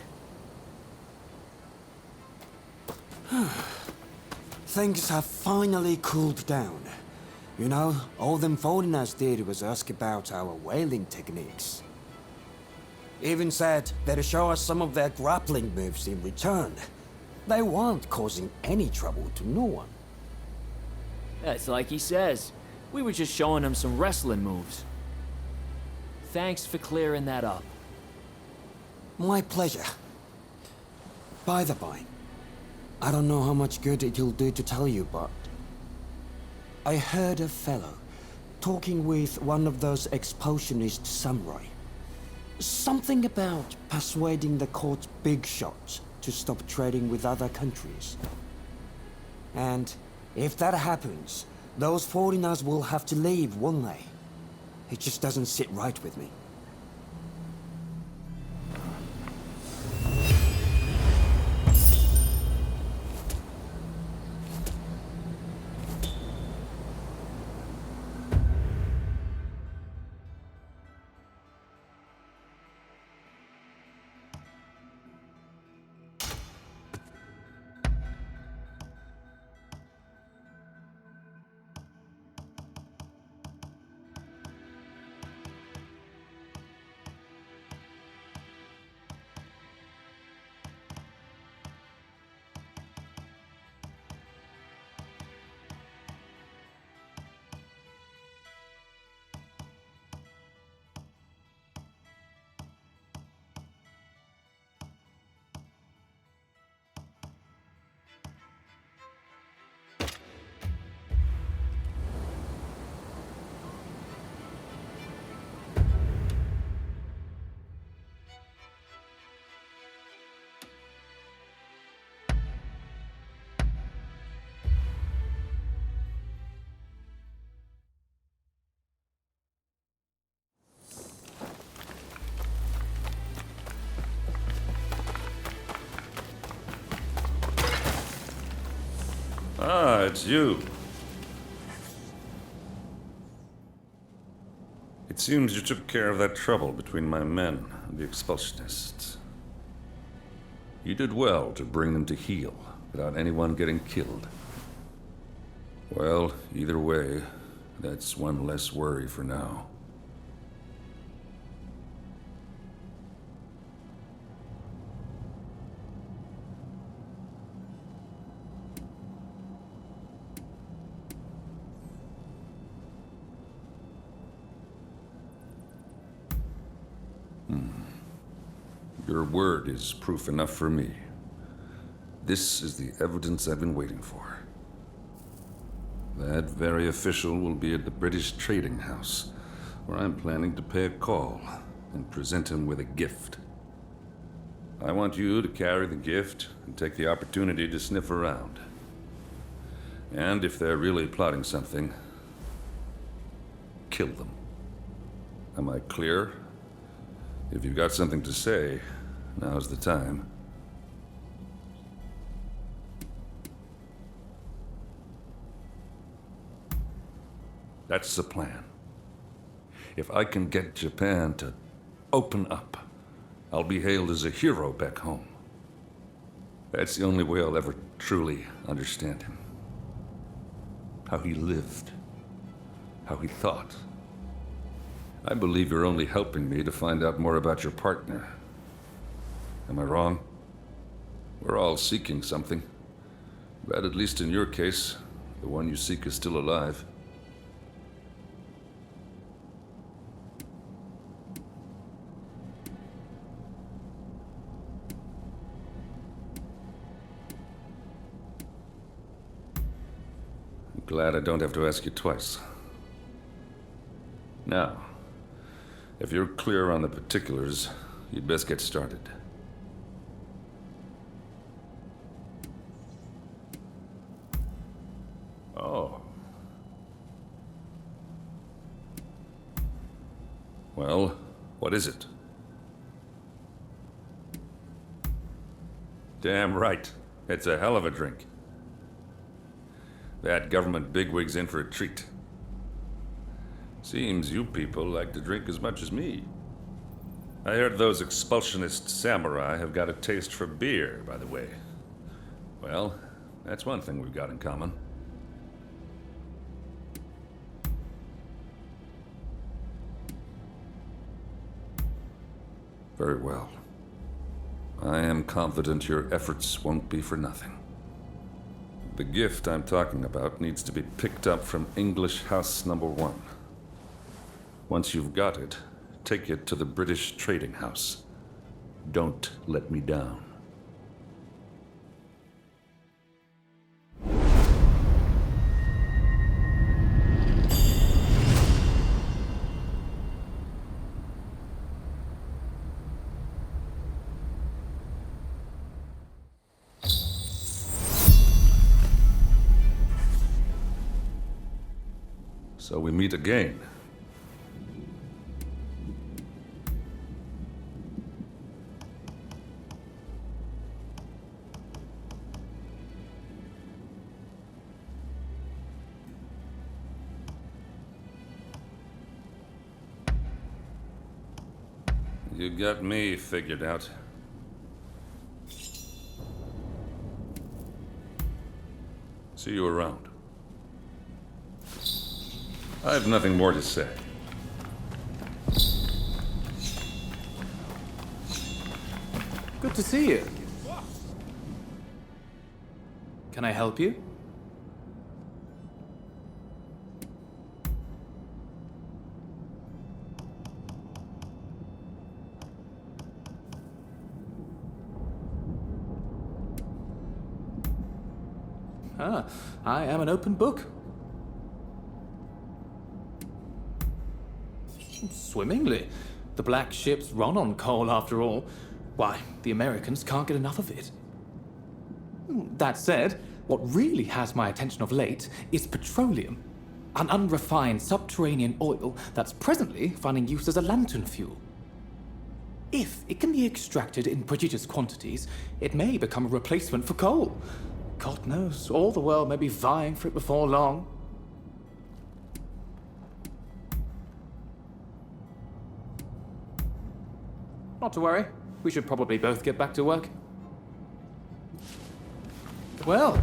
Things have finally cooled down. You know, all them foreigners did was ask about our whaling techniques. Even said they'd show us some of their grappling moves in return. They weren't causing any trouble to no one. That's like he says. We were just showing him some wrestling moves. Thanks for clearing that up. My pleasure. By the by, I don't know how much good it'll do to tell you, but I heard a fellow talking with one of those expulsionist samurai. Something about persuading the court's big shots to stop trading with other countries. And if that happens, those foreigners will have to leave, won't they? It just doesn't sit right with me. Ah, it's you. It seems you took care of that trouble between my men and the expulsionists. You did well to bring them to heel without anyone getting killed. Well, either way, that's one less worry for now. Your word is proof enough for me. This is the evidence I've been waiting for. That very official will be at the British Trading House, where I'm planning to pay a call and present him with a gift. I want you to carry the gift and take the opportunity to sniff around. And if they're really plotting something, kill them. Am I clear? If you've got something to say, now's the time. That's the plan. If I can get Japan to open up, I'll be hailed as a hero back home. That's the only way I'll ever truly understand him. How he lived, how he thought. I believe you're only helping me to find out more about your partner. Am I wrong? We're all seeking something. But at least in your case, the one you seek is still alive. I'm glad I don't have to ask you twice. Now, if you're clear on the particulars, you'd best get started. Oh. Well, what is it? Damn right. It's a hell of a drink. That government bigwig's in for a treat. Seems you people like to drink as much as me. I heard those expulsionist samurai have got a taste for beer, by the way. Well, that's one thing we've got in common. Very well. I am confident your efforts won't be for nothing. The gift I'm talking about needs to be picked up from English House Number 1. Once you've got it, take it to the British Trading House. Don't let me down. So we meet again. You got me figured out. See you around. I have nothing more to say. Good to see you. Can I help you? Ah, I am an open book. Swimmingly. The black ship's Ronin coal, after all. Why, the Americans can't get enough of it. That said, what really has my attention of late is petroleum, an unrefined subterranean oil that's presently finding use as a lantern fuel. If it can be extracted in prodigious quantities, it may become a replacement for coal. God knows, all the world may be vying for it before long. Not to worry. We should probably both get back to work. Well.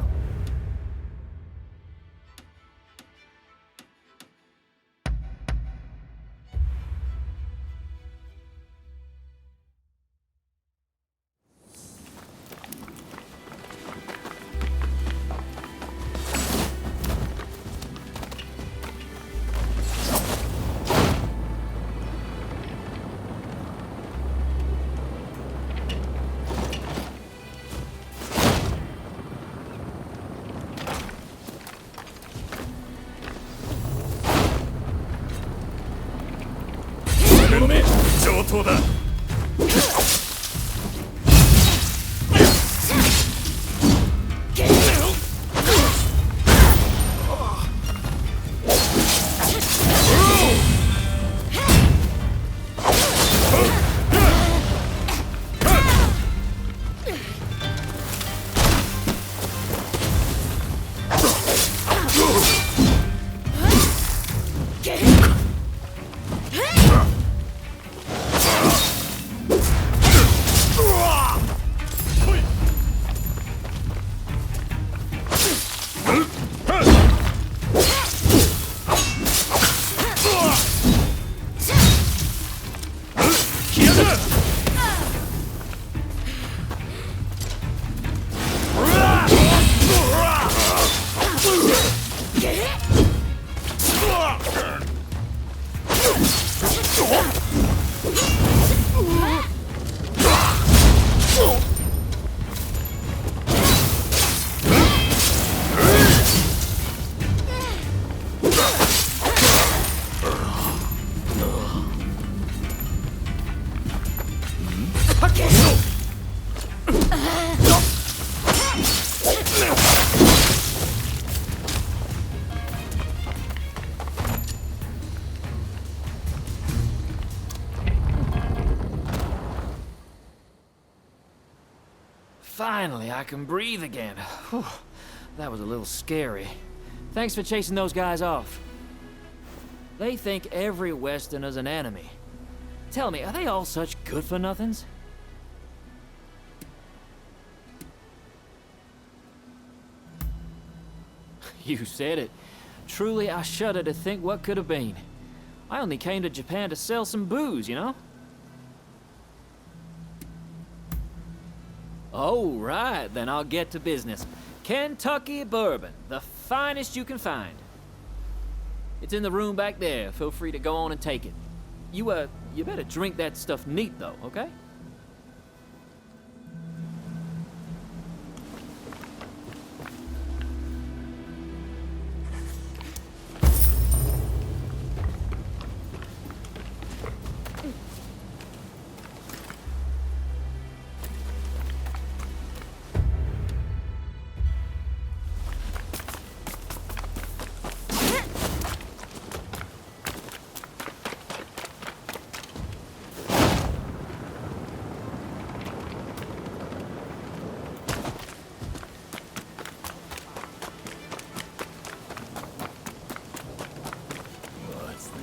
Finally, I can breathe again. Whew, that was a little scary. Thanks for chasing those guys off. They think every Westerner's an enemy. Tell me, are they all such good-for-nothings? You said it. Truly, I shudder to think what could have been. I only came to Japan to sell some booze, you know? Oh, right, then I'll get to business. Kentucky bourbon, the finest you can find. It's in the room back there. Feel free to go on and take it. You better drink that stuff neat, though, okay?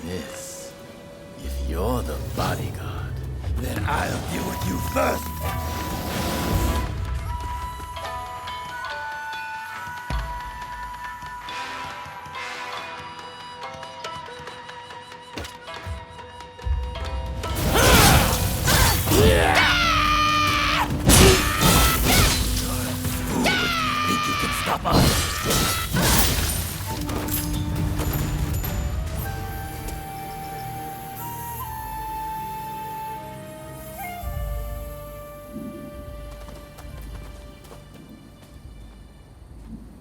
Yes. If you're the bodyguard, then I'll deal with you first.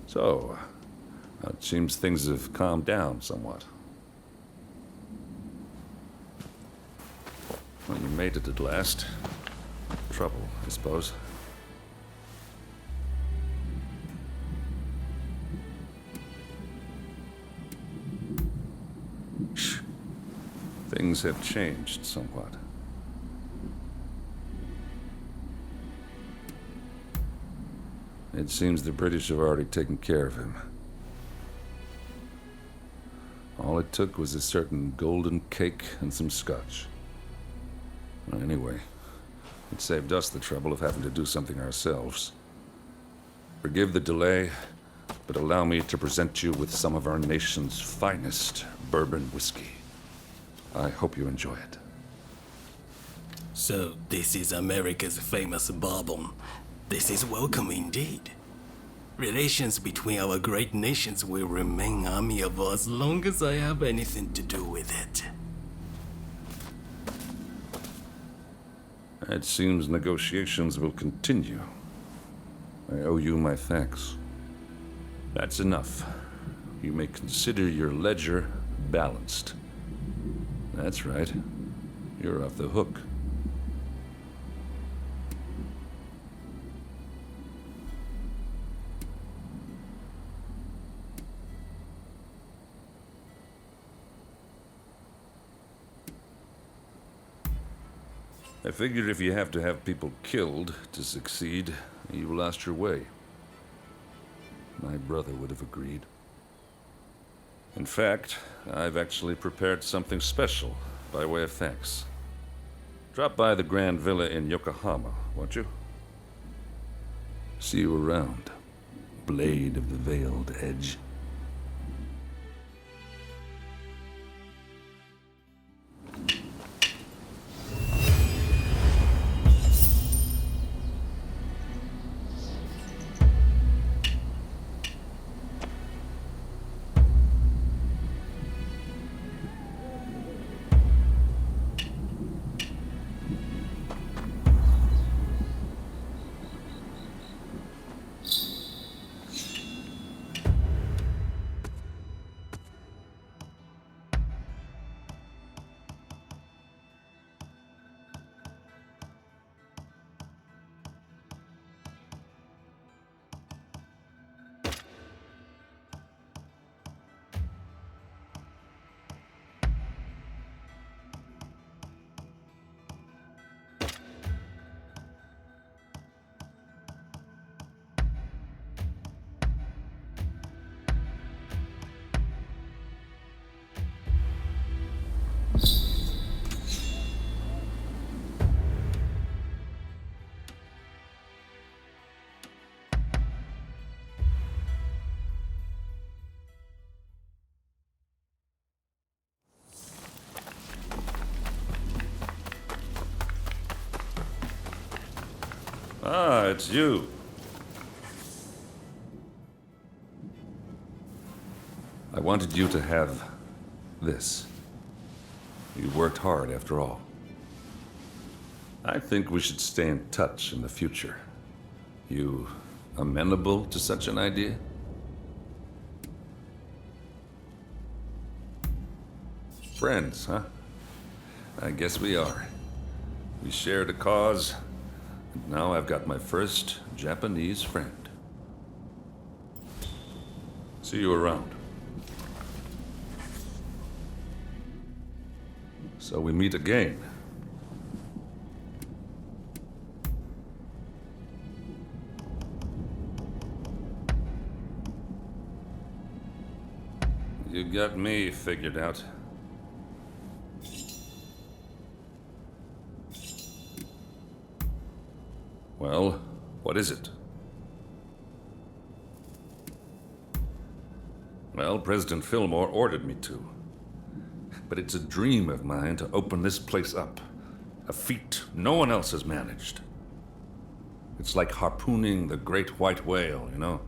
So, it seems things have calmed down somewhat. Well, you made it at last. Trouble, I suppose. Shh. Things have changed somewhat. It seems the British have already taken care of him. All it took was a certain golden cake and some scotch. Well, anyway, it saved us the trouble of having to do something ourselves. Forgive the delay, but allow me to present you with some of our nation's finest bourbon whiskey. I hope you enjoy it. So, this is America's famous bourbon. This is welcome indeed. Relations between our great nations will remain amiable as long as I have anything to do with it. It seems negotiations will continue. I owe you my thanks. That's enough. You may consider your ledger balanced. That's right. You're off the hook. I figure if you have to have people killed to succeed, you lost your way. My brother would have agreed. In fact, I've actually prepared something special by way of thanks. Drop by the Grand Villa in Yokohama, won't you? See you around, Blade of the Veiled Edge. Ah, it's you. I wanted you to have this. You worked hard after all. I think we should stay in touch in the future. You amenable to such an idea? Friends, huh? I guess we are. We shared a cause. And now I've got my first Japanese friend. See you around. So we meet again. You got me figured out. Well, what is it? Well, President Fillmore ordered me to. But it's a dream of mine to open this place up. A feat no one else has managed. It's like harpooning the great white whale, you know?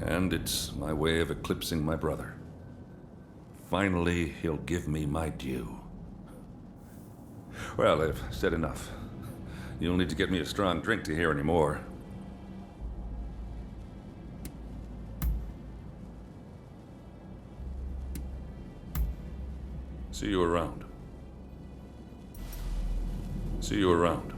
And it's my way of eclipsing my brother. Finally, he'll give me my due. Well, I've said enough. You'll need to get me a strong drink to hear any more. See you around. See you around.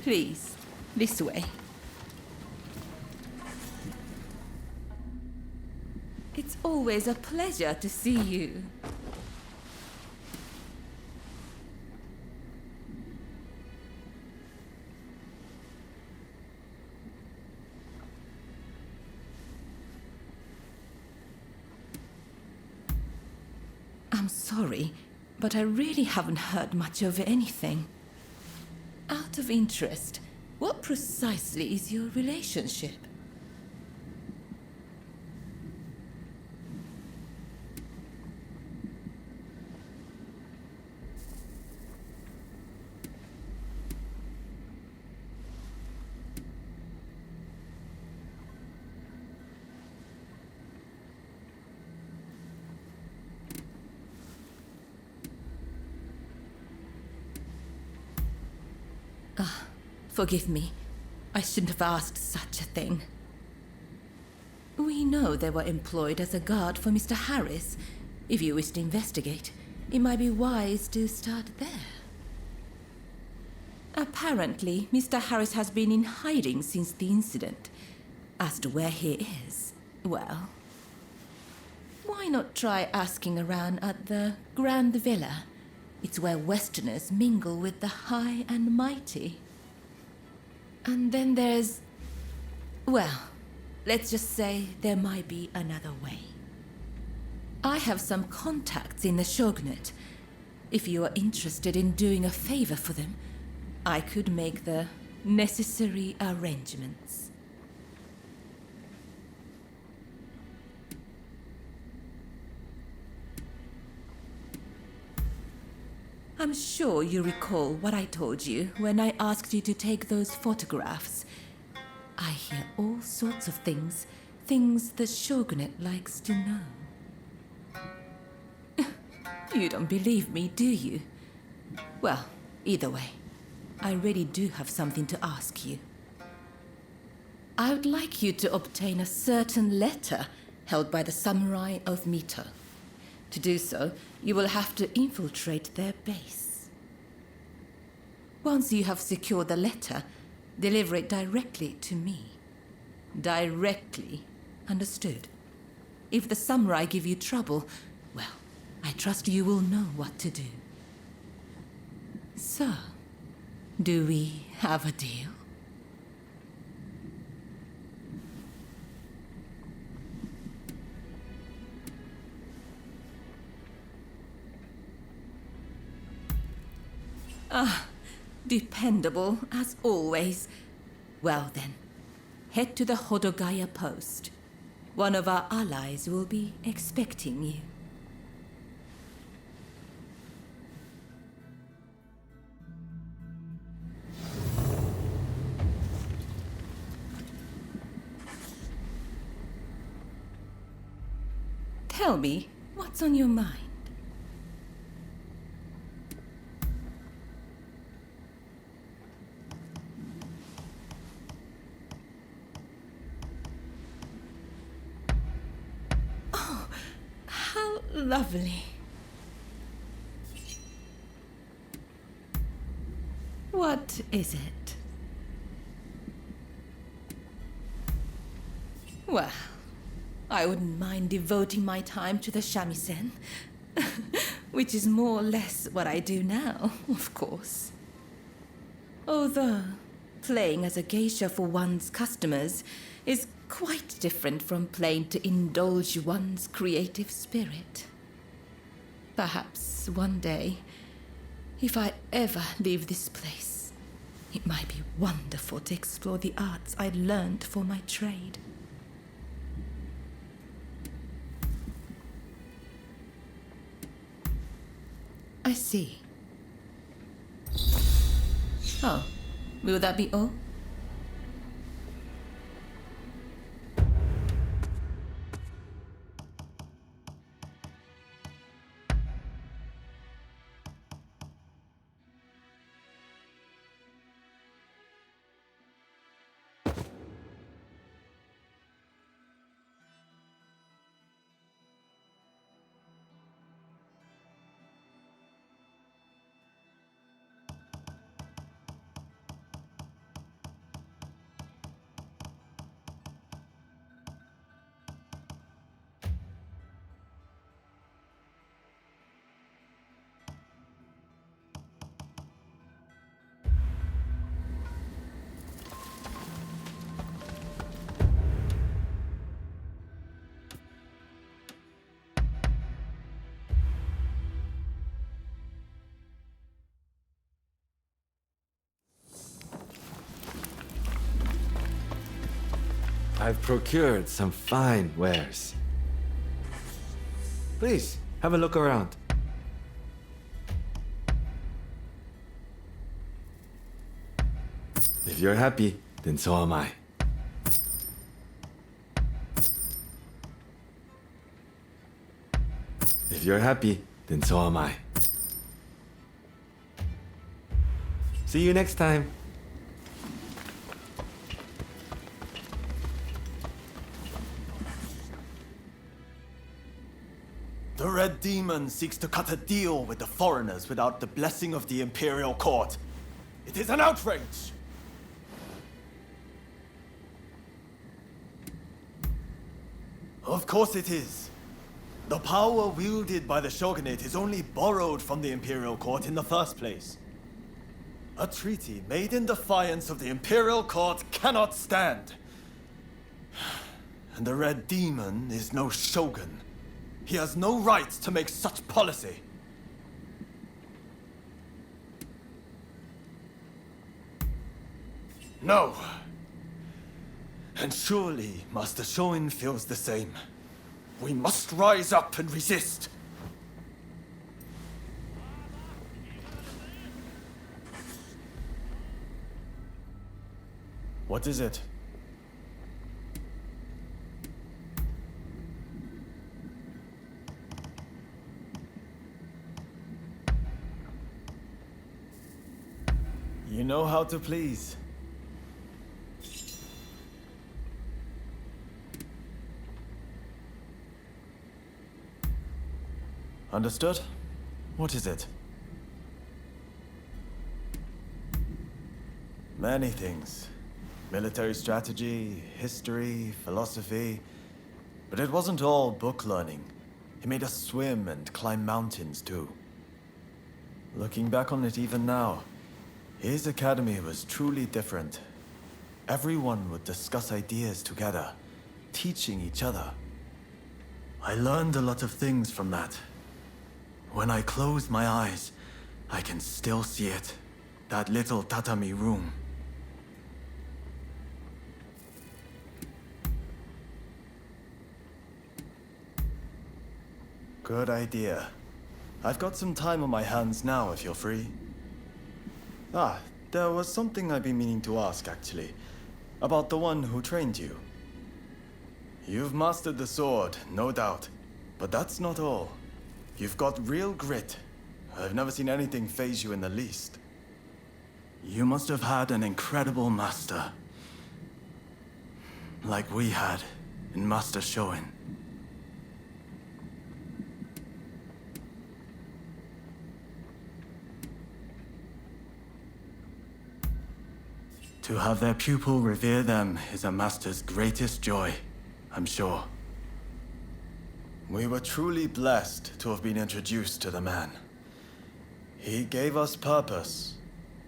Please, this way. It's always a pleasure to see you. I'm sorry, but I really haven't heard much of anything. Out of interest, what precisely is your relationship? Forgive me. I shouldn't have asked such a thing. We know they were employed as a guard for Mr. Harris. If you wish to investigate, it might be wise to start there. Apparently, Mr. Harris has been in hiding since the incident. As to where he is, well, why not try asking around at the Grand Villa? It's where Westerners mingle with the high and mighty. And then there's... well, let's just say there might be another way. I have some contacts in the Shogunate. If you are interested in doing a favor for them, I could make the necessary arrangements. I'm sure you recall what I told you when I asked you to take those photographs. I hear all sorts of things the Shogunate likes to know. You don't believe me, do you? Well, either way, I really do have something to ask you. I would like you to obtain a certain letter held by the samurai of Mito. To do so, you will have to infiltrate their base. Once you have secured the letter, deliver it directly to me. Directly, understood? If the samurai give you trouble, well, I trust you will know what to do. So, do we have a deal? Dependable, as always. Well then, head to the Hodogaya post. One of our allies will be expecting you. Tell me, what's on your mind? Lovely. What is it? Well, I wouldn't mind devoting my time to the shamisen, which is more or less what I do now, of course. Although, playing as a geisha for one's customers is quite different from playing to indulge one's creative spirit. Perhaps one day, if I ever leave this place, it might be wonderful to explore the arts I learned for my trade. I see. Oh, will that be all? I've procured some fine wares. Please, have a look around. If you're happy, then so am I. If you're happy, then so am I. See you next time. The Red Demon seeks to cut a deal with the foreigners without the blessing of the Imperial Court. It is an outrage! Of course it is. The power wielded by the Shogunate is only borrowed from the Imperial Court in the first place. A treaty made in defiance of the Imperial Court cannot stand. And the Red Demon is no shogun. He has no right to make such policy. No. And surely Master Shoin feels the same. We must rise up and resist. What is it? You know how to please. Understood? What is it? Many things. Military strategy, history, philosophy. But it wasn't all book learning. He made us swim and climb mountains too. Looking back on it even now, his academy was truly different. Everyone would discuss ideas together, teaching each other. I learned a lot of things from that. When I close my eyes, I can still see it. That little tatami room. Good idea. I've got some time on my hands now if you're free. Ah, there was something I've been meaning to ask, actually. About the one who trained you. You've mastered the sword, no doubt. But that's not all. You've got real grit. I've never seen anything faze you in the least. You must have had an incredible master. Like we had in Master Shoin. To have their pupil revere them is a master's greatest joy, I'm sure. We were truly blessed to have been introduced to the man. He gave us purpose,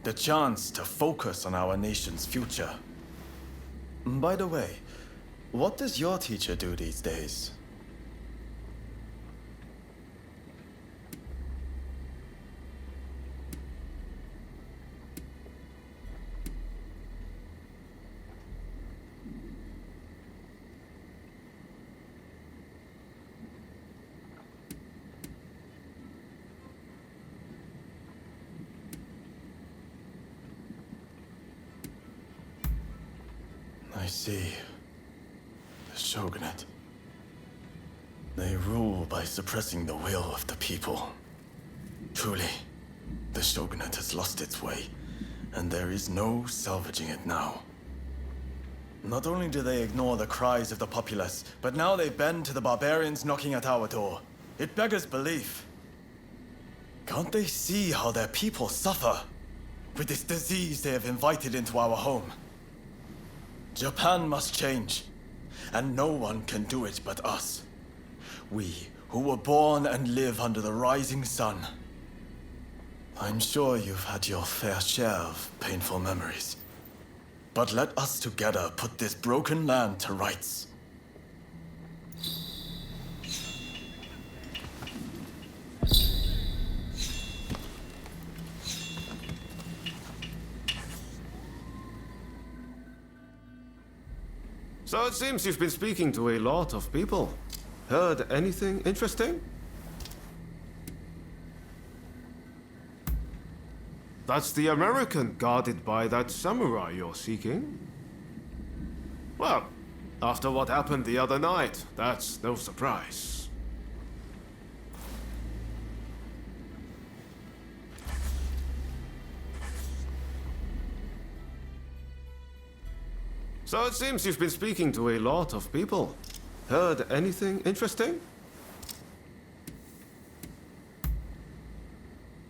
the chance to focus on our nation's future. By the way, what does your teacher do these days? I see. The shogunate. They rule by suppressing the will of the people. Truly, the shogunate has lost its way, and there is no salvaging it now. Not only do they ignore the cries of the populace, but now they bend to the barbarians knocking at our door. It beggars belief. Can't they see how their people suffer with this disease they have invited into our home? Japan must change, and no one can do it but us. We, who were born and live under the rising sun. I'm sure you've had your fair share of painful memories. But let us together put this broken land to rights. So it seems you've been speaking to a lot of people. Heard anything interesting? That's the American guarded by that samurai you're seeking. Well, after what happened the other night, that's no surprise. So it seems you've been speaking to a lot of people. Heard anything interesting?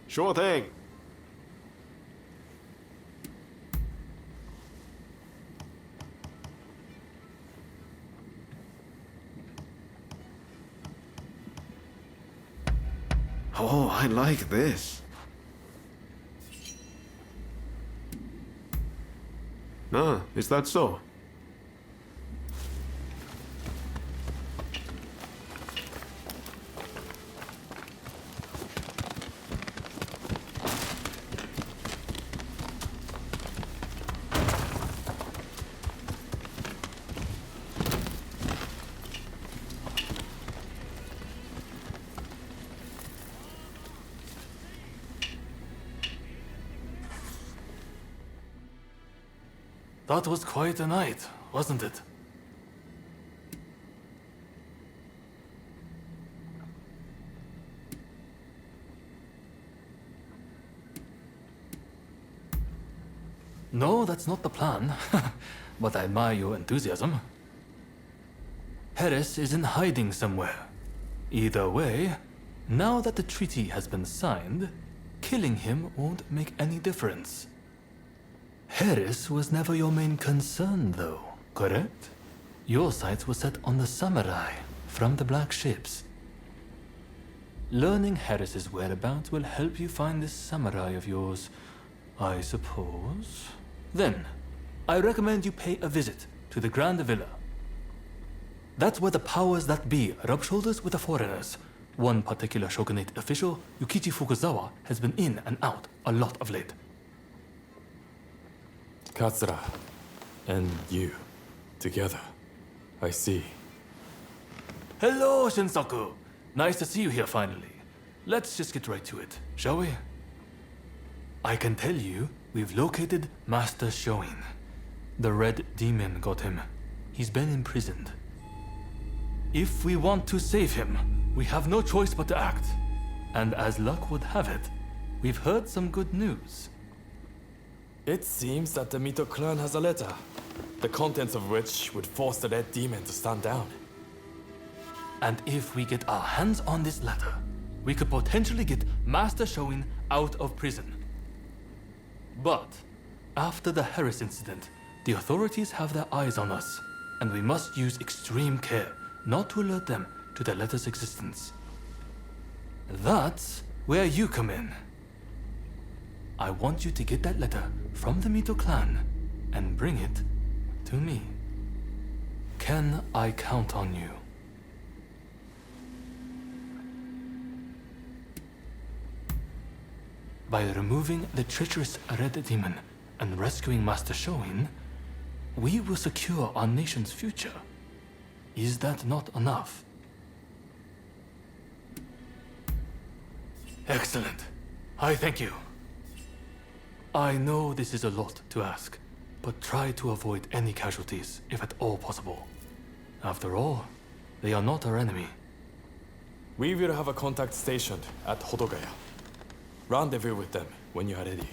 Sure thing. Oh, I like this. Ah, is that so? That was quite a night, wasn't it? No, that's not the plan. But I admire your enthusiasm. Harris is in hiding somewhere. Either way, now that the treaty has been signed, killing him won't make any difference. Harris was never your main concern, though, correct? Your sights were set on the samurai from the Black Ships. Learning Harris's whereabouts will help you find this samurai of yours, I suppose. Then, I recommend you pay a visit to the Grand Villa. That's where the powers that be rub shoulders with the foreigners. One particular shogunate official, Yukichi Fukuzawa, has been in and out a lot of late. Katsura and you together. I see. Hello, Shinsaku. Nice to see you here finally. Let's just get right to it, shall we? I can tell you, we've located Master Shoin. The Red Demon got him. He's been imprisoned. If we want to save him, we have no choice but to act. And as luck would have it, we've heard some good news. It seems that the Mito clan has a letter, the contents of which would force the Red Demon to stand down. And if we get our hands on this letter, we could potentially get Master Shoin out of prison. But After the Harris incident, the authorities have their eyes on us, and we must use extreme care not to alert them to the letter's existence. That's where you come in. I want you to get that letter from the Mito clan and bring it to me. Can I count on you? By removing the treacherous Red Demon and rescuing Master Shoin, we will secure our nation's future. Is that not enough? Excellent. I thank you. I know this is a lot to ask, but try to avoid any casualties if at all possible. After all, they are not our enemy. We will have a contact stationed at Hodogaya. Rendezvous with them when you are ready.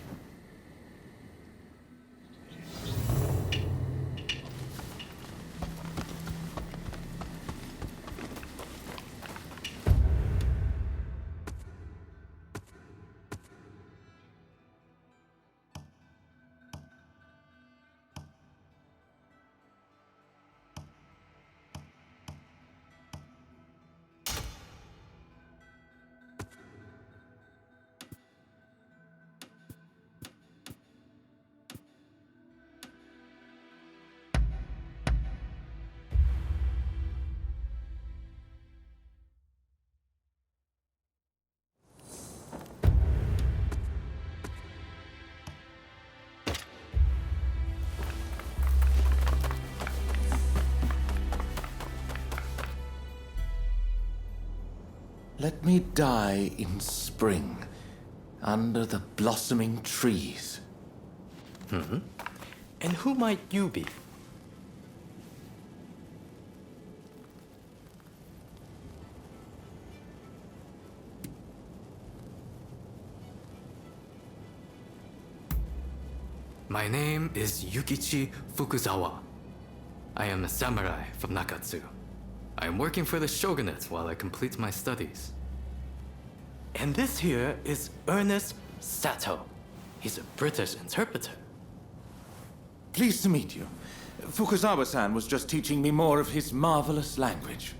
Let me die in spring, under the blossoming trees. And who might you be? My name is Yukichi Fukuzawa. I am a samurai from Nakatsu. I am working for the shogunate while I complete my studies. And this here is Ernest Sato. He's a British interpreter. Pleased to meet you. Fukuzawa-san was just teaching me more of his marvelous language.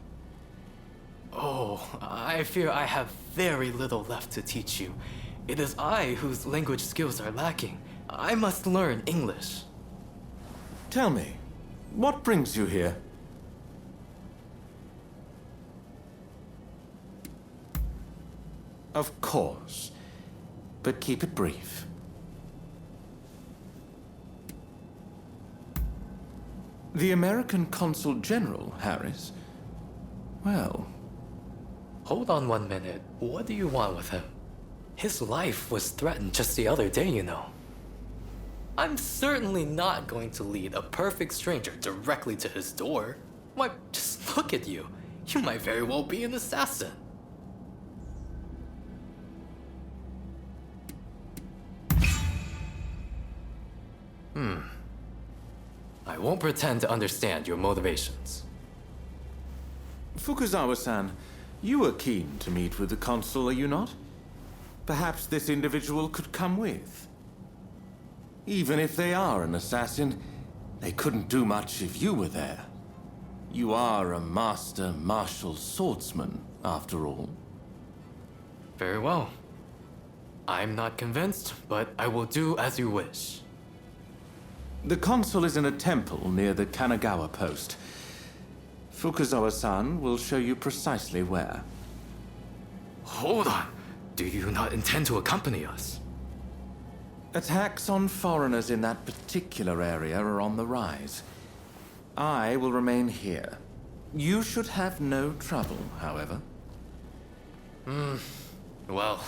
Oh, I fear I have very little left to teach you. It is I whose language skills are lacking. I must learn English. Tell me, what brings you here? Of course, but keep it brief. The American Consul General, Harris? Well... Hold on 1 minute. What do you want with him? His life was threatened just the other day, you know. I'm certainly not going to lead a perfect stranger directly to his door. Why, just look at you. You might very well be an assassin. I won't pretend to understand your motivations. Fukuzawa-san, you were keen to meet with the consul, are you not? Perhaps this individual could come with. Even if they are an assassin, they couldn't do much if you were there. You are a master martial swordsman, after all. Very well. I'm not convinced, but I will do as you wish. The consul is in a temple near the Kanagawa post. Fukuzawa-san will show you precisely where. Hold on. Do you not intend to accompany us? Attacks on foreigners in that particular area are on the rise. I will remain here. You should have no trouble, however. Well,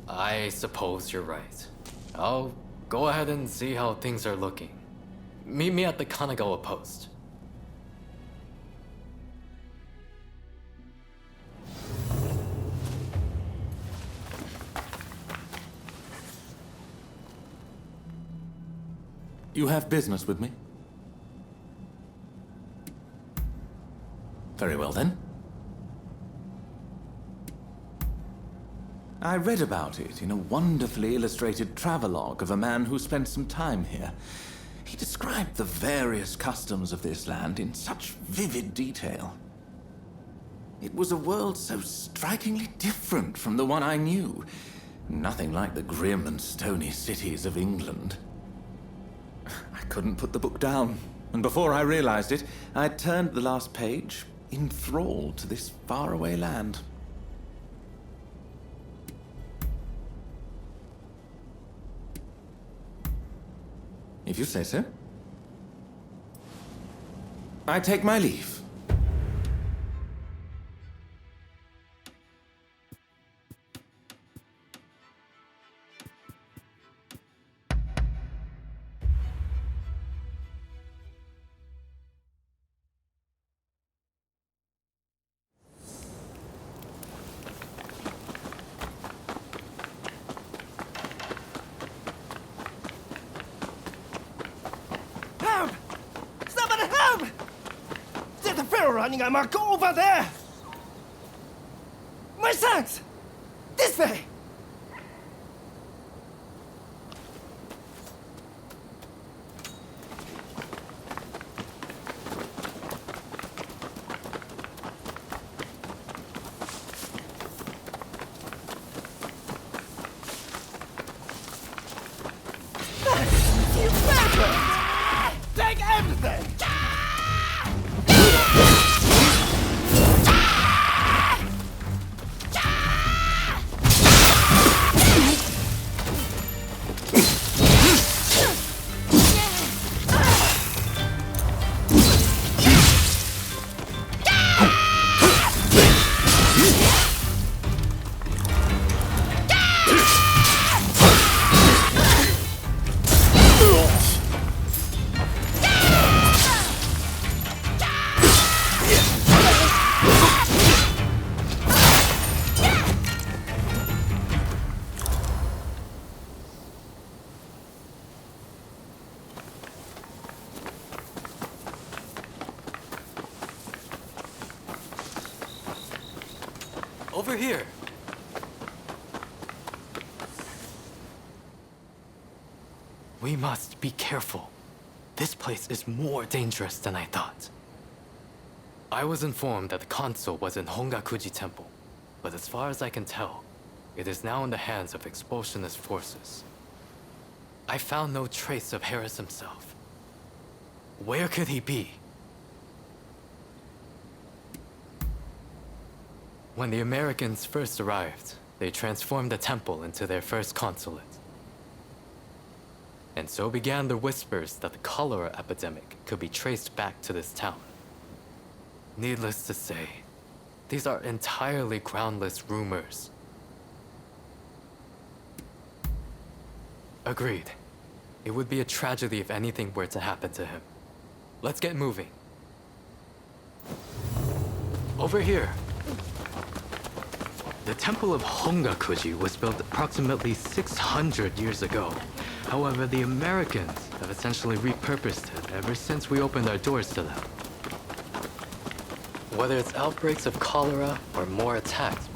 I suppose you're right. I'll go ahead and see how things are looking. Meet me at the Kanagawa post. You have business with me? Very well, then. I read about it in a wonderfully illustrated travelogue of a man who spent some time here. He described the various customs of this land in such vivid detail. It was a world so strikingly different from the one I knew. Nothing like the grim and stony cities of England. I couldn't put the book down, and before I realized it, I'd turned the last page, enthralled to this faraway land. If you say so. I take my leave. Running amok, go over there! My sons! This way! You bastard! Take everything! Over here. We must be careful. This place is more dangerous than I thought. I was informed that the console was in Hongakuji Temple, but as far as I can tell, it is now in the hands of expulsionist forces. I found no trace of Harris himself. Where could he be? When the Americans first arrived, they transformed the temple into their first consulate. And so began the whispers that the cholera epidemic could be traced back to this town. Needless to say, these are entirely groundless rumors. Agreed. It would be a tragedy if anything were to happen to him. Let's get moving. Over here. The Temple of Hongakuji was built approximately 600 years ago. However, the Americans have essentially repurposed it ever since we opened our doors to them. Whether it's outbreaks of cholera or more attacks.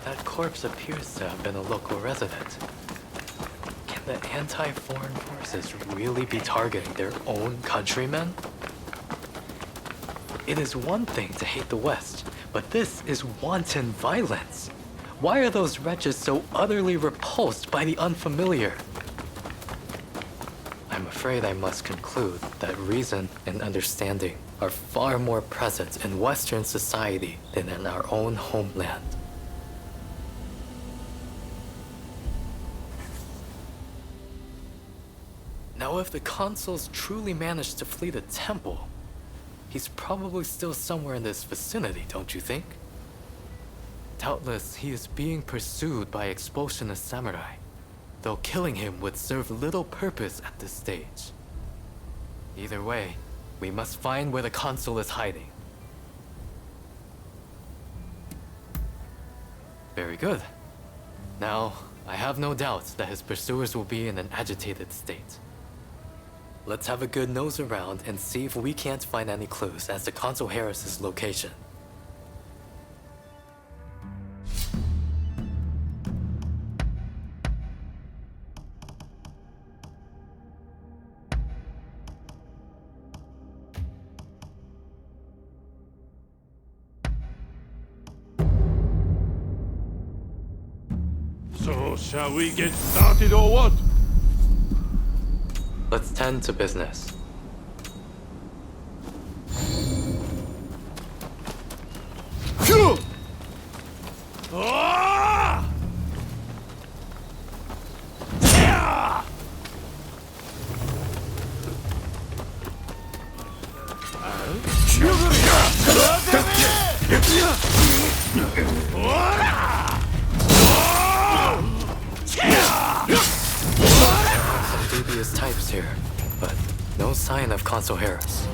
That corpse appears to have been a local resident. Can the anti-foreign forces really be targeting their own countrymen? It is one thing to hate the West, but this is wanton violence. Why are those wretches so utterly repulsed by the unfamiliar? I'm afraid I must conclude that reason and understanding are far more present in Western society than in our own homeland. Now, if the consuls truly managed to flee the temple, he's probably still somewhere in this vicinity, don't you think? Doubtless, he is being pursued by expulsionist samurai, though killing him would serve little purpose at this stage. Either way, we must find where the consul is hiding. Very good. Now, I have no doubt that his pursuers will be in an agitated state. Let's have a good nose around and see if we can't find any clues as to Consul Harris's location. So, shall we get started or what? Let's tend to business. Some dubious types here, but no sign of Consul Harris.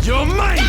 You're mine!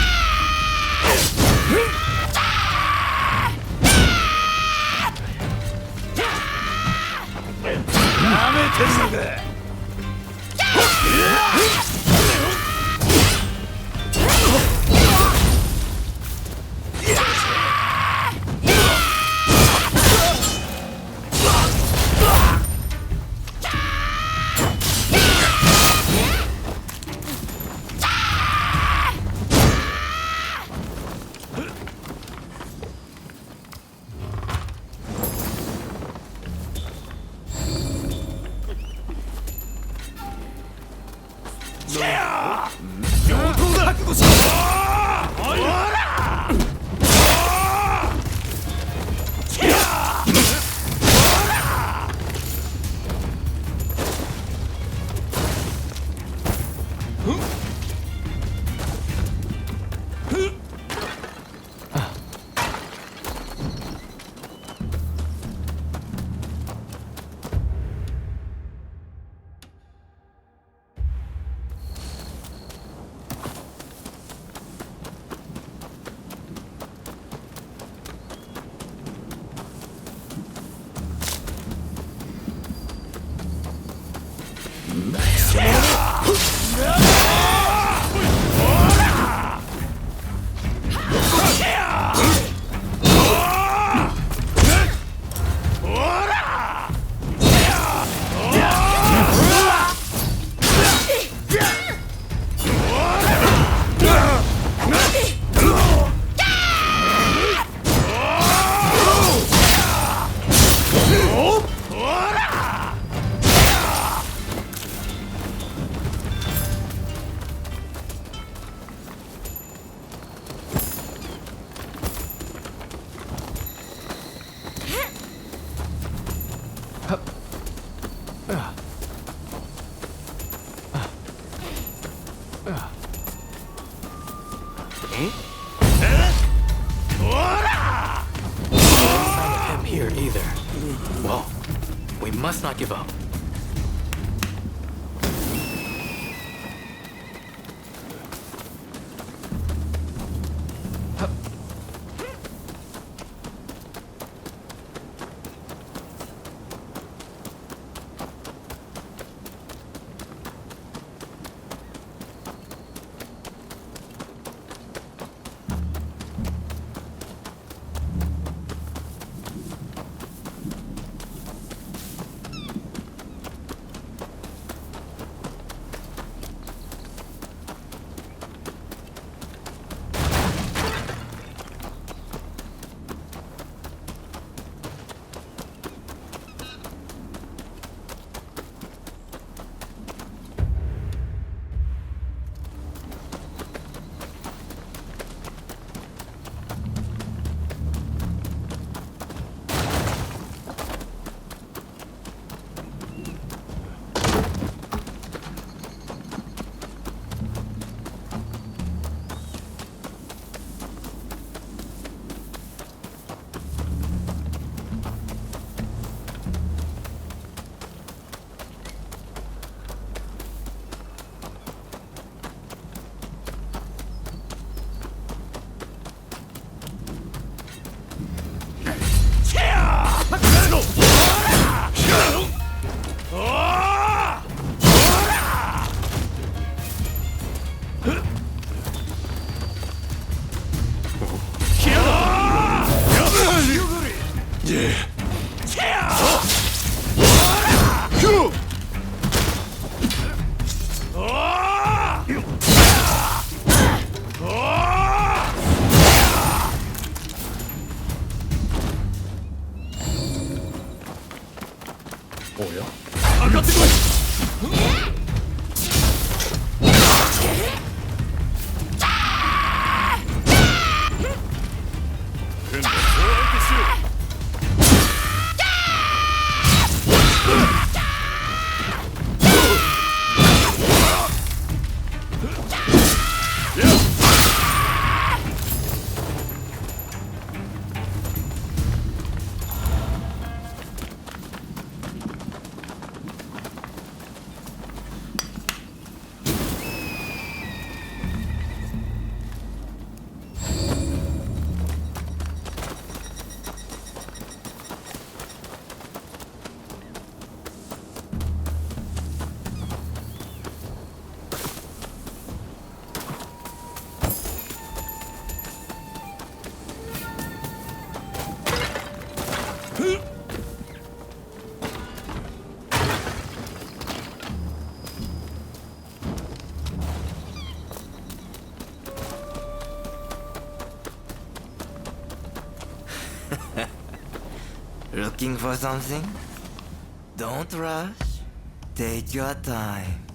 Him here either. Well, we must not give up. Looking for something? Don't rush. Take your time.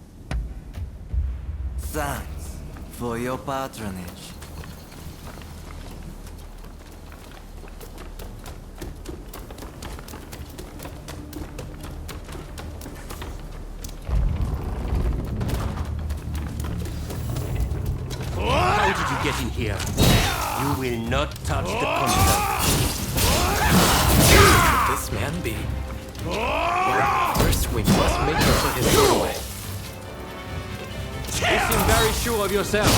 Thanks for your patronage. How did you get in here? You will not touch the console. Could this man be? Well, first we must make it to his doorway. You seem very sure of yourself.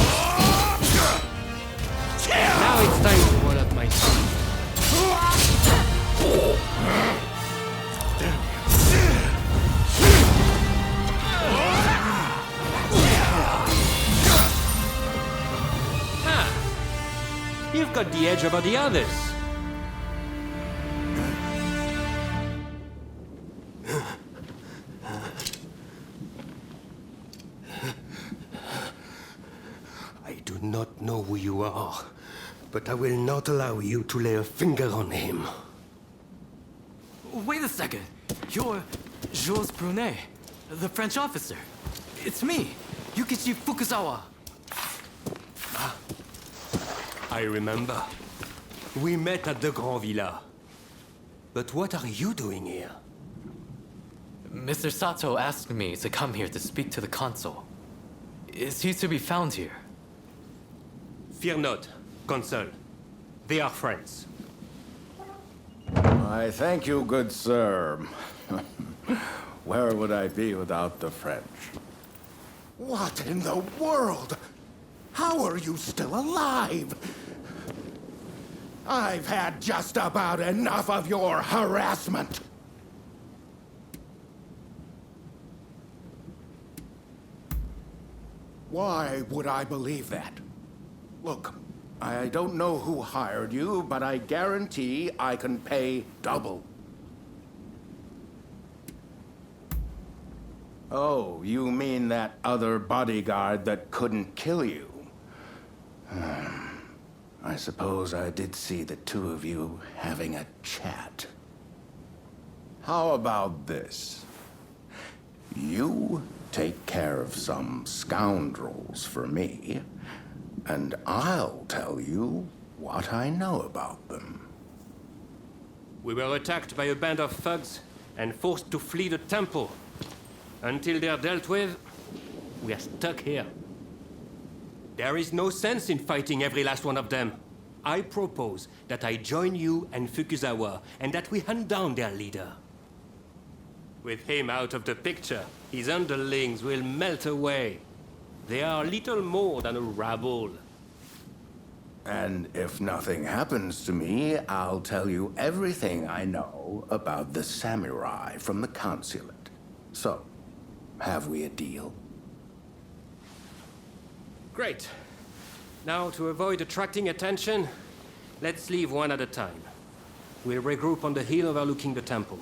Now it's time to roll up my sleeve. You've got the edge over the others. I do not know who you are, but I will not allow you to lay a finger on him. Wait a second. You're Jules Brunet, the French officer. It's me, Yukichi Fukuzawa. I remember. We met at the Grand Villa. But what are you doing here? Mr. Sato asked me to come here to speak to the consul. Is he to be found here? Fear not, Consul. They are friends. I thank you, good sir. Where would I be without the French? What in the world? How are you still alive? I've had just about enough of your harassment. Why would I believe that? Look, I don't know who hired you, but I guarantee I can pay double. Oh, you mean that other bodyguard that couldn't kill you? I suppose I did see the two of you having a chat. How about this? You take care of some scoundrels for me, and I'll tell you what I know about them. We were attacked by a band of thugs and forced to flee the temple. Until they're dealt with, we are stuck here. There is no sense in fighting every last one of them. I propose that I join you and Fukuzawa, and that we hunt down their leader. With him out of the picture, his underlings will melt away. They are little more than a rabble. And if nothing happens to me, I'll tell you everything I know about the samurai from the consulate. So, have we a deal? Great. Now, to avoid attracting attention, let's leave one at a time. We'll regroup on the hill overlooking the temple.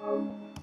you.